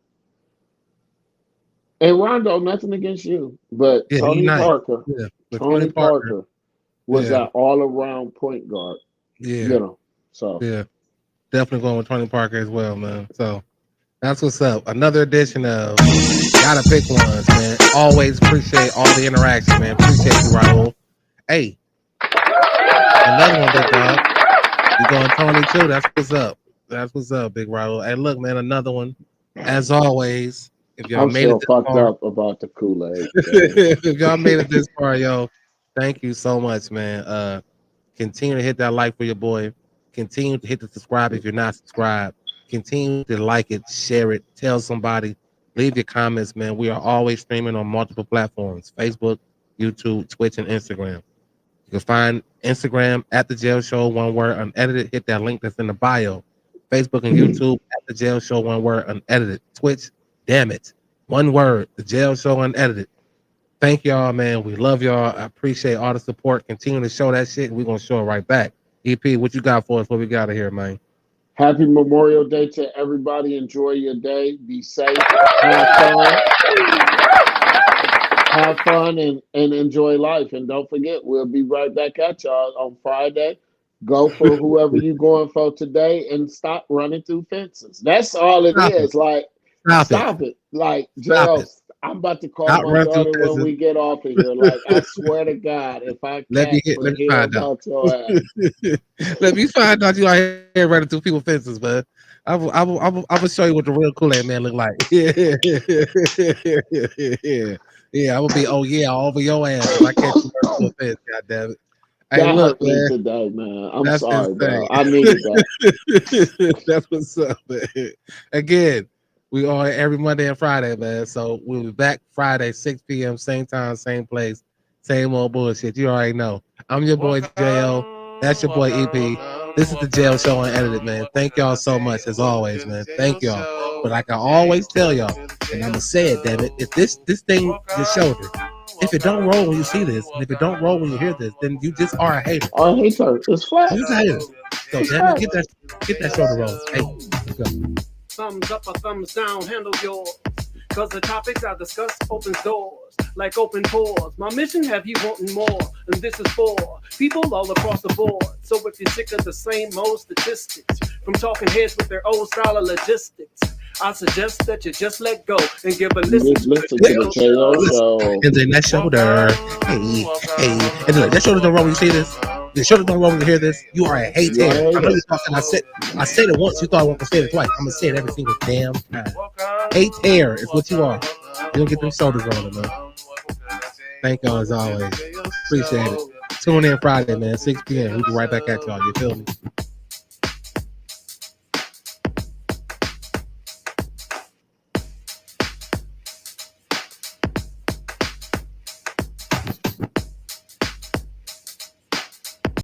And Rondo, nothing against you, but Yeah, he Tony nice. Parker, Yeah, but Tony Tony Parker. Parker was Yeah, that all-around point guard, yeah, So yeah. Definitely going with Tony Parker as well, man. So that's what's up. Another edition of Gotta Pick Ones, man. Always appreciate all the interaction, man. Appreciate you, Raul. Hey, another one, big dog. You going Tony too? That's what's up. That's what's up, big Raul. Hey, look, man, another one. As always, if y'all I'm made it still this fucked far, up about the Kool-Aid. if y'all made it this far, yo, thank you so much, man. Continue to hit that like for your boy. Continue to hit the subscribe if you're not subscribed. Continue to like it, share it, tell somebody, leave your comments, man. We are always streaming on multiple platforms: Facebook, YouTube, Twitch, and Instagram. You can find Instagram at the Jail Show, one word, unedited. Hit that link that's in the bio. Facebook and YouTube at the Jail Show, one word, unedited. Twitch, damn it, one word, the Jail Show, unedited. Thank y'all, man. We love y'all. I appreciate all the support. Continue to show that shit, and we're gonna show it right back. EP, what you got for us? What we got here, man? Happy Memorial Day to everybody. Enjoy your day. Be safe. Have fun. Have fun and enjoy life. And don't forget, we'll be right back at y'all on Friday. Go for whoever you going for today and stop running through fences. That's all it Stop it. is. Like, Stop it. stop it. Like, Stop JL, it. I'm about to call Not my run through daughter when prison. we get off of here. Like, I swear to God, if I Let me catch her here find out. about your ass. Let me find out you out here running through people's fences, man. I will show you what the real Kool-Aid man look like. Yeah. I will be, oh yeah, all over your ass if I catch you running through a fence. God damn it. Hey, That look, hurt me man, today, man. I'm that's sorry, insane. bro. I needed that. That's what's up, man. Again, we are every Monday and Friday, man. So we'll be back Friday, 6 p.m., same time, same place, same old bullshit. You already know. I'm your boy JO. That's your boy EP. This is the Jail Show Unedited, man. Thank y'all so much, as always, man. Thank y'all. But like I always tell y'all, and I'ma say it, damn it, if this thing, your shoulder, if it don't roll when you see this, and if it don't roll when you hear this, then you just are a hater. Oh, he hurt. It's flat. You just a hater. So It's damn it, flat. get that shoulder roll. Hey, let's go. Thumbs up or thumbs down, handle yours. Cause the topics I discuss opens doors, like open pores. My mission have you wanting more, and this is for people all across the board. So if you're sick of the same old statistics, from talking heads with their old style of logistics, I suggest that you just let go and give a listen Just listen to the J.O. show. And then that shoulder, hey, and then that shoulder don't roll when you see this. The shoulder don't roll when you hear this. You are a hater. I know you talking. I said it once. You thought I wanted to say it twice. I'm gonna say it every single damn time. Hater is what you are. You don't get them shoulders rolling, man. Thank y'all as always. Appreciate it. Tune in Friday, man. 6 p.m. We'll be right back at y'all. You feel me?